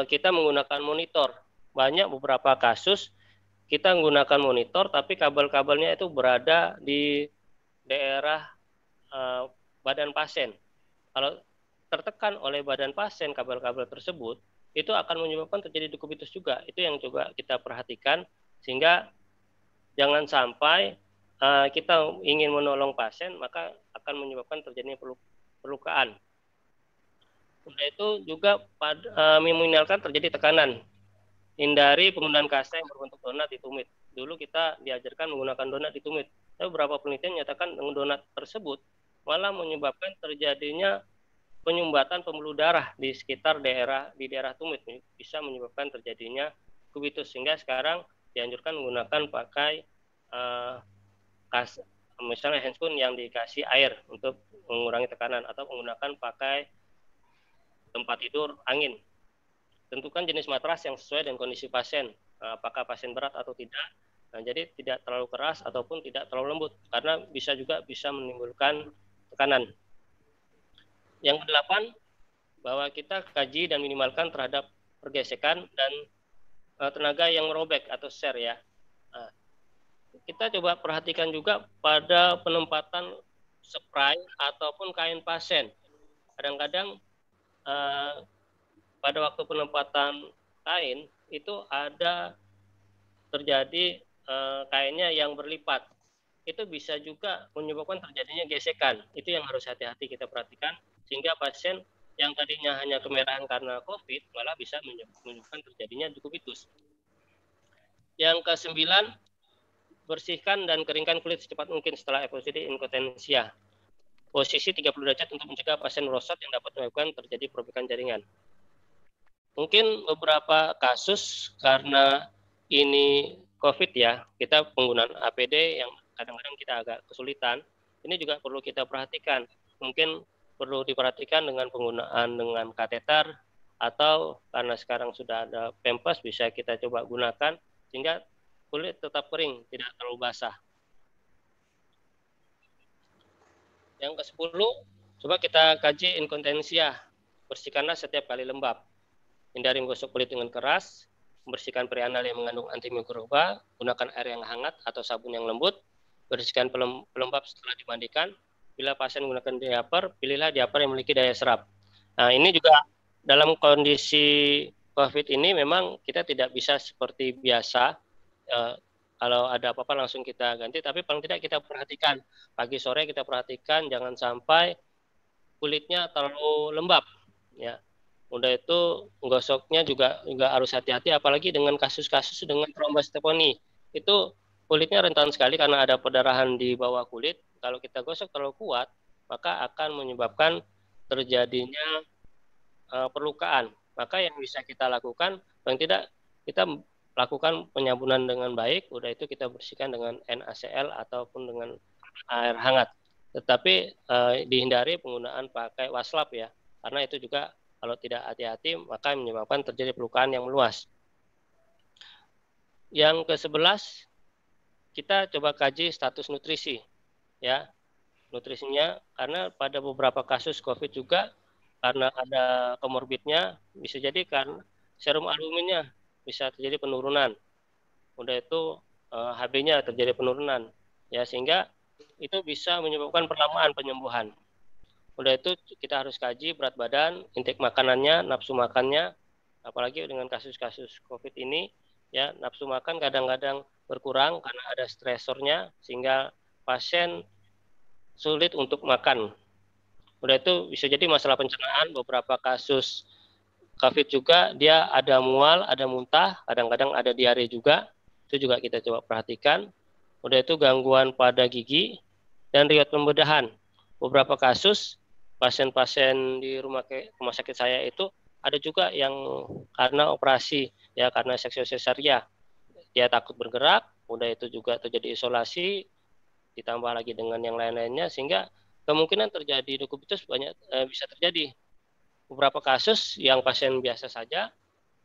kita menggunakan monitor. Banyak beberapa kasus kita menggunakan monitor, tapi kabel-kabelnya itu berada di daerah badan pasien. Kalau tertekan oleh badan pasien kabel-kabel tersebut, itu akan menyebabkan terjadi dekubitus juga. Itu yang coba kita perhatikan, sehingga jangan sampai kita ingin menolong pasien, maka akan menyebabkan terjadinya perlukaan. Udah itu juga meminimalkan terjadi tekanan. Hindari penggunaan kasta yang berbentuk donat di tumit. Dulu kita diajarkan menggunakan donat di tumit. Tapi beberapa penelitian menyatakan dengan donat tersebut malah menyebabkan terjadinya penyumbatan pembuluh darah di sekitar di daerah tumit. Bisa menyebabkan terjadinya kubitus. Sehingga sekarang dianjurkan menggunakan pakai misalnya handscoon yang dikasih air untuk mengurangi tekanan, atau menggunakan pakai tempat tidur angin. Tentukan jenis matras yang sesuai dengan kondisi pasien, apakah pasien berat atau tidak. Nah, jadi tidak terlalu keras ataupun tidak terlalu lembut, karena bisa menimbulkan tekanan. Yang kedelapan, bahwa kita kaji dan minimalkan terhadap pergesekan dan tenaga yang merobek atau share ya. Nah, kita coba perhatikan juga pada penempatan spray ataupun kain pasien. Kadang-kadang pada waktu penempatan kain itu ada terjadi kainnya yang berlipat. Itu bisa juga menyebabkan terjadinya gesekan. Itu yang harus hati-hati kita perhatikan, sehingga pasien yang tadinya hanya kemerahan karena COVID malah bisa menyebabkan terjadinya dekubitus. Yang ke-9, bersihkan dan keringkan kulit secepat mungkin setelah episode inkontinensia. Posisi 30 derajat untuk mencegah pasien merosot yang dapat menyebabkan terjadi perobekan jaringan. Mungkin beberapa kasus karena ini COVID ya, kita penggunaan APD yang kadang-kadang kita agak kesulitan. Ini juga perlu kita perhatikan. Mungkin perlu diperhatikan dengan penggunaan dengan kateter, atau karena sekarang sudah ada Pampers bisa kita coba gunakan sehingga kulit tetap kering, tidak terlalu basah. Yang ke-10, coba kita kaji inkontinensia. Bersihkanlah setiap kali lembab. Hindari menggosok kulit dengan keras, membersihkan perianal yang mengandung antimikroba, gunakan air yang hangat atau sabun yang lembut, bersihkan pelembab setelah dimandikan. Bila pasien menggunakan diaper, pilihlah diaper yang memiliki daya serap. Nah, ini juga dalam kondisi COVID ini memang kita tidak bisa seperti biasa, kalau ada apa-apa langsung kita ganti, tapi paling tidak kita perhatikan, pagi sore kita perhatikan jangan sampai kulitnya terlalu lembab. Ya. Udah itu gosoknya juga harus hati-hati, apalagi dengan kasus-kasus dengan trombositopeni. Itu kulitnya rentan sekali karena ada perdarahan di bawah kulit. Kalau kita gosok terlalu kuat, maka akan menyebabkan terjadinya perlukaan. Maka yang bisa kita lakukan, paling tidak kita lakukan penyabunan dengan baik, udah itu kita bersihkan dengan NaCl ataupun dengan air hangat. Tetapi dihindari penggunaan pakai waslap ya, karena itu juga kalau tidak hati-hati maka menyebabkan terjadi perlukaan yang meluas. Yang ke-11, kita coba kaji status nutrisi ya. Nutrisinya, karena pada beberapa kasus COVID juga karena ada komorbidnya, bisa jadi kan serum albuminnya bisa terjadi penurunan. Udah itu HB-nya terjadi penurunan ya, sehingga itu bisa menyebabkan perlamaan penyembuhan. Udah itu kita harus kaji berat badan, intake makanannya, nafsu makannya, apalagi dengan kasus-kasus COVID ini ya, nafsu makan kadang-kadang berkurang karena ada stresornya sehingga pasien sulit untuk makan. Udah itu bisa jadi masalah pencernaan. Beberapa kasus COVID juga dia ada mual, ada muntah, kadang-kadang ada diare juga. Itu juga kita coba perhatikan. Udah itu gangguan pada gigi, dan riwayat pembedahan. Beberapa kasus pasien-pasien di rumah sakit saya itu ada juga yang karena operasi, ya karena seksio sesaria, dia takut bergerak, udah itu juga terjadi isolasi, ditambah lagi dengan yang lain-lainnya, sehingga kemungkinan terjadi dekubitus bisa terjadi. Beberapa kasus yang pasien biasa saja,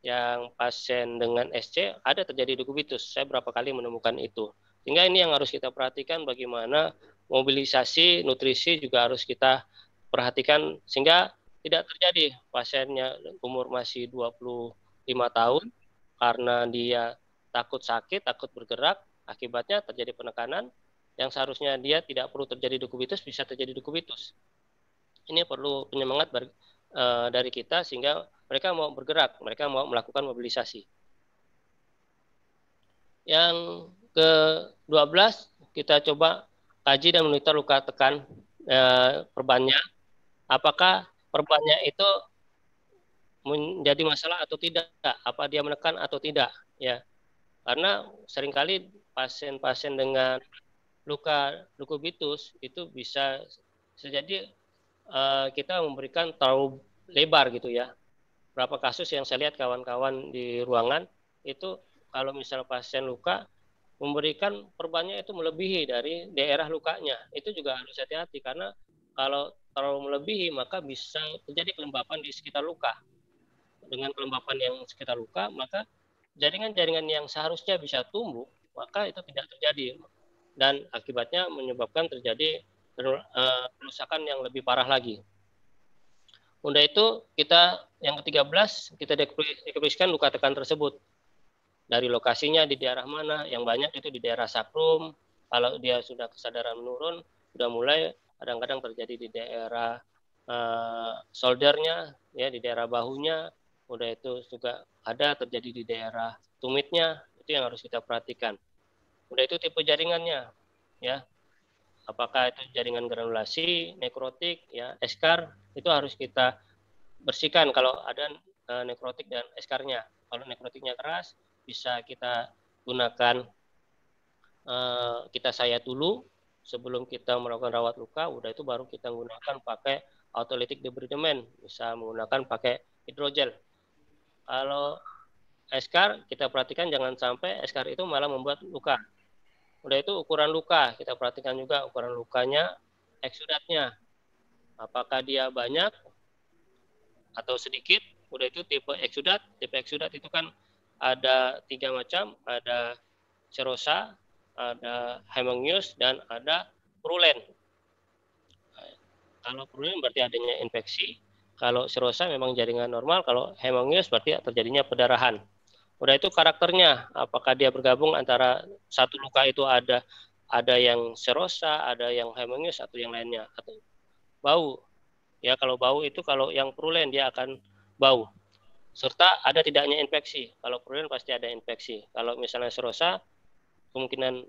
yang pasien dengan SC ada terjadi dekubitus. Saya berapa kali menemukan itu. Sehingga ini yang harus kita perhatikan, bagaimana mobilisasi nutrisi juga harus kita perhatikan sehingga tidak terjadi pasiennya umur masih 25 tahun karena dia takut sakit, takut bergerak, akibatnya terjadi penekanan yang seharusnya dia tidak perlu terjadi dekubitus, bisa terjadi dekubitus. Ini perlu penyemangat dari kita sehingga mereka mau bergerak, mereka mau melakukan mobilisasi. Yang ke-12 kita coba kaji dan monitor luka tekan perbannya. Apakah perbannya itu menjadi masalah atau tidak? Apa dia menekan atau tidak? Ya, karena seringkali pasien-pasien dengan luka dekubitus itu bisa jadi kita memberikan terlalu lebar gitu ya. Berapa kasus yang saya lihat kawan-kawan di ruangan itu kalau misalnya pasien luka memberikan perbannya itu melebihi dari daerah lukanya. Itu juga harus hati-hati karena kalau terlalu melebihi maka bisa terjadi kelembapan di sekitar luka. Dengan kelembapan yang sekitar luka maka jaringan-jaringan yang seharusnya bisa tumbuh maka itu tidak terjadi dan akibatnya menyebabkan terjadi kerusakan yang lebih parah lagi. Udah itu kita yang ke-13 kita deskripsikan luka tekan tersebut. Dari lokasinya di daerah mana, yang banyak itu di daerah sakrum. Kalau dia sudah kesadaran menurun, sudah mulai kadang-kadang terjadi di daerah shouldernya, ya di daerah bahunya. Udah itu juga ada terjadi di daerah tumitnya, itu yang harus kita perhatikan. Udah itu tipe jaringannya, ya. Apakah itu jaringan granulasi, nekrotik, ya, eskar, itu harus kita bersihkan kalau ada nekrotik dan eskarnya. Kalau nekrotiknya keras, bisa kita gunakan, kita sayat dulu sebelum kita melakukan rawat luka. Udah itu baru kita gunakan pakai autolytic debridement, bisa menggunakan pakai hidrogel. Kalau eskar, kita perhatikan jangan sampai eskar itu malah membuat luka. Udah itu ukuran luka, kita perhatikan juga ukuran lukanya, eksudatnya. Apakah dia banyak atau sedikit? Udah itu tipe eksudat. Tipe eksudat itu kan ada 3 macam, ada serosa, ada hemangius, dan ada purulent. Kalau purulent berarti adanya infeksi, kalau serosa memang jaringan normal, kalau hemangius berarti terjadinya pendarahan. Udah itu karakternya, apakah dia bergabung antara satu luka itu ada yang serosa, ada yang hemangius atau yang lainnya, atau bau. Ya kalau bau itu kalau yang purulent dia akan bau. Serta ada tidaknya infeksi. Kalau purulent pasti ada infeksi. Kalau misalnya serosa kemungkinan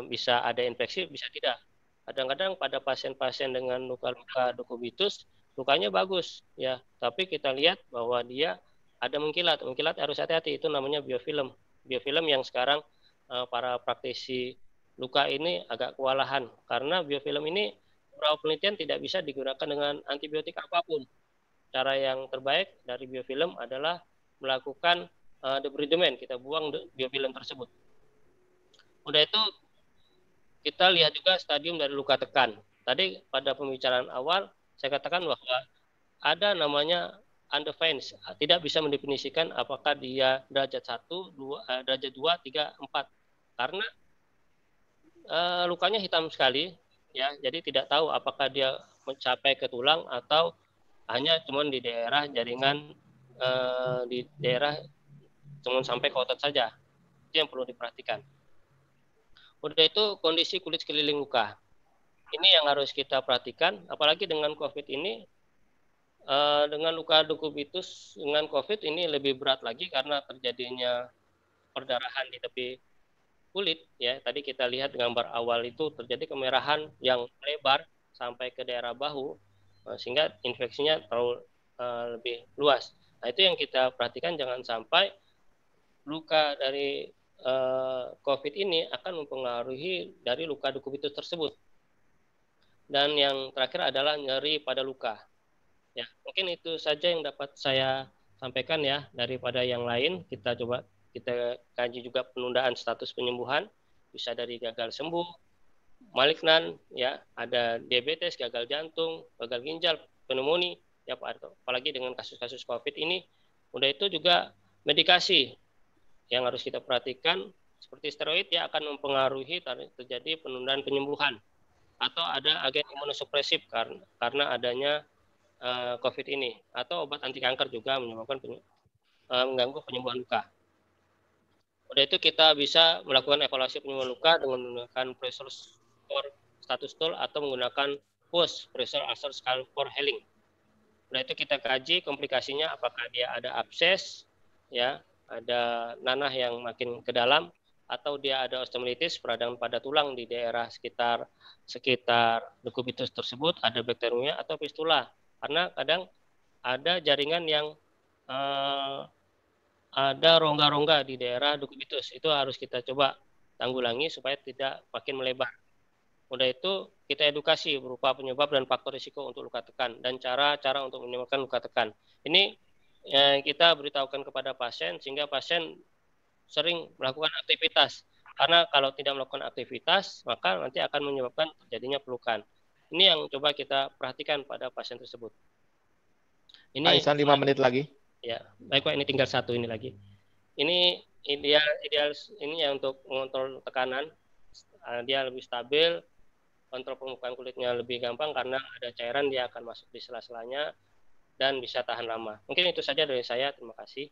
bisa ada infeksi, bisa tidak. Kadang-kadang pada pasien-pasien dengan luka-luka dekubitus lukanya bagus ya, tapi kita lihat bahwa dia ada mengkilat harus hati-hati, itu namanya biofilm yang sekarang para praktisi luka ini agak kewalahan karena biofilm ini beberapa penelitian tidak bisa digunakan dengan antibiotik apapun. Cara yang terbaik dari biofilm adalah melakukan debridement, kita buang biofilm tersebut. Udah itu kita lihat juga stadium dari luka tekan. Tadi pada pembicaraan awal saya katakan bahwa ada namanya undefined, tidak bisa mendefinisikan apakah dia derajat 1, 2, derajat 2, 3, 4. Karena lukanya hitam sekali, ya, jadi tidak tahu apakah dia mencapai ke tulang atau hanya cuma di daerah jaringan, di daerah cuma sampai ke otot saja. Itu yang perlu diperhatikan. Udah itu kondisi kulit sekeliling luka. Ini yang harus kita perhatikan, apalagi dengan COVID ini. Dengan luka dekubitus dengan COVID ini lebih berat lagi karena terjadinya perdarahan di tepi kulit. Ya, tadi kita lihat gambar awal itu terjadi kemerahan yang lebar sampai ke daerah bahu, sehingga infeksinya terlalu lebih luas. Nah, itu yang kita perhatikan, jangan sampai luka dari COVID ini akan mempengaruhi dari luka dekubitus tersebut. dan yang terakhir adalah nyeri pada luka. Ya, mungkin itu saja yang dapat saya sampaikan ya. Daripada yang lain, kita kaji juga penundaan status penyembuhan, bisa dari gagal sembuh, malignan, ya, ada diabetes, gagal jantung, gagal ginjal, pneumonia, ya Pak, apalagi dengan kasus-kasus COVID ini. Udah itu juga medikasi yang harus kita perhatikan, seperti steroid ya akan mempengaruhi terjadi penundaan penyembuhan, atau ada agen imunosupresif karena adanya COVID ini, atau obat anti kanker juga menyebabkan mengganggu penyembuhan luka. Udah itu kita bisa melakukan evaluasi penyembuhan luka dengan menggunakan pressure score status tool atau menggunakan PUS, pressure ulcer scale for healing. Udah itu kita kaji komplikasinya, apakah dia ada abses, ya, ada nanah yang makin ke dalam, atau dia ada osteomelitis, peradangan pada tulang di daerah sekitar dekubitus tersebut, ada bakteriumnya atau fistula. Karena kadang ada jaringan yang ada rongga-rongga di daerah dekubitus, itu harus kita coba tanggulangi supaya tidak makin melebar. Udah itu kita edukasi berupa penyebab dan faktor risiko untuk luka tekan dan cara-cara untuk menyembuhkan luka tekan. Ini kita beritahukan kepada pasien sehingga pasien sering melakukan aktivitas. Karena kalau tidak melakukan aktivitas, maka nanti akan menyebabkan terjadinya pelukan. Ini yang coba kita perhatikan pada pasien tersebut. Ini Pak Ihsan 5 menit lagi. Ya, baik Pak, ini tinggal satu ini lagi. Ini ideal ini ya untuk mengontrol tekanan. Dia lebih stabil, kontrol permukaan kulitnya lebih gampang karena ada cairan, dia akan masuk di sela-selanya dan bisa tahan lama. Mungkin itu saja dari saya. Terima kasih.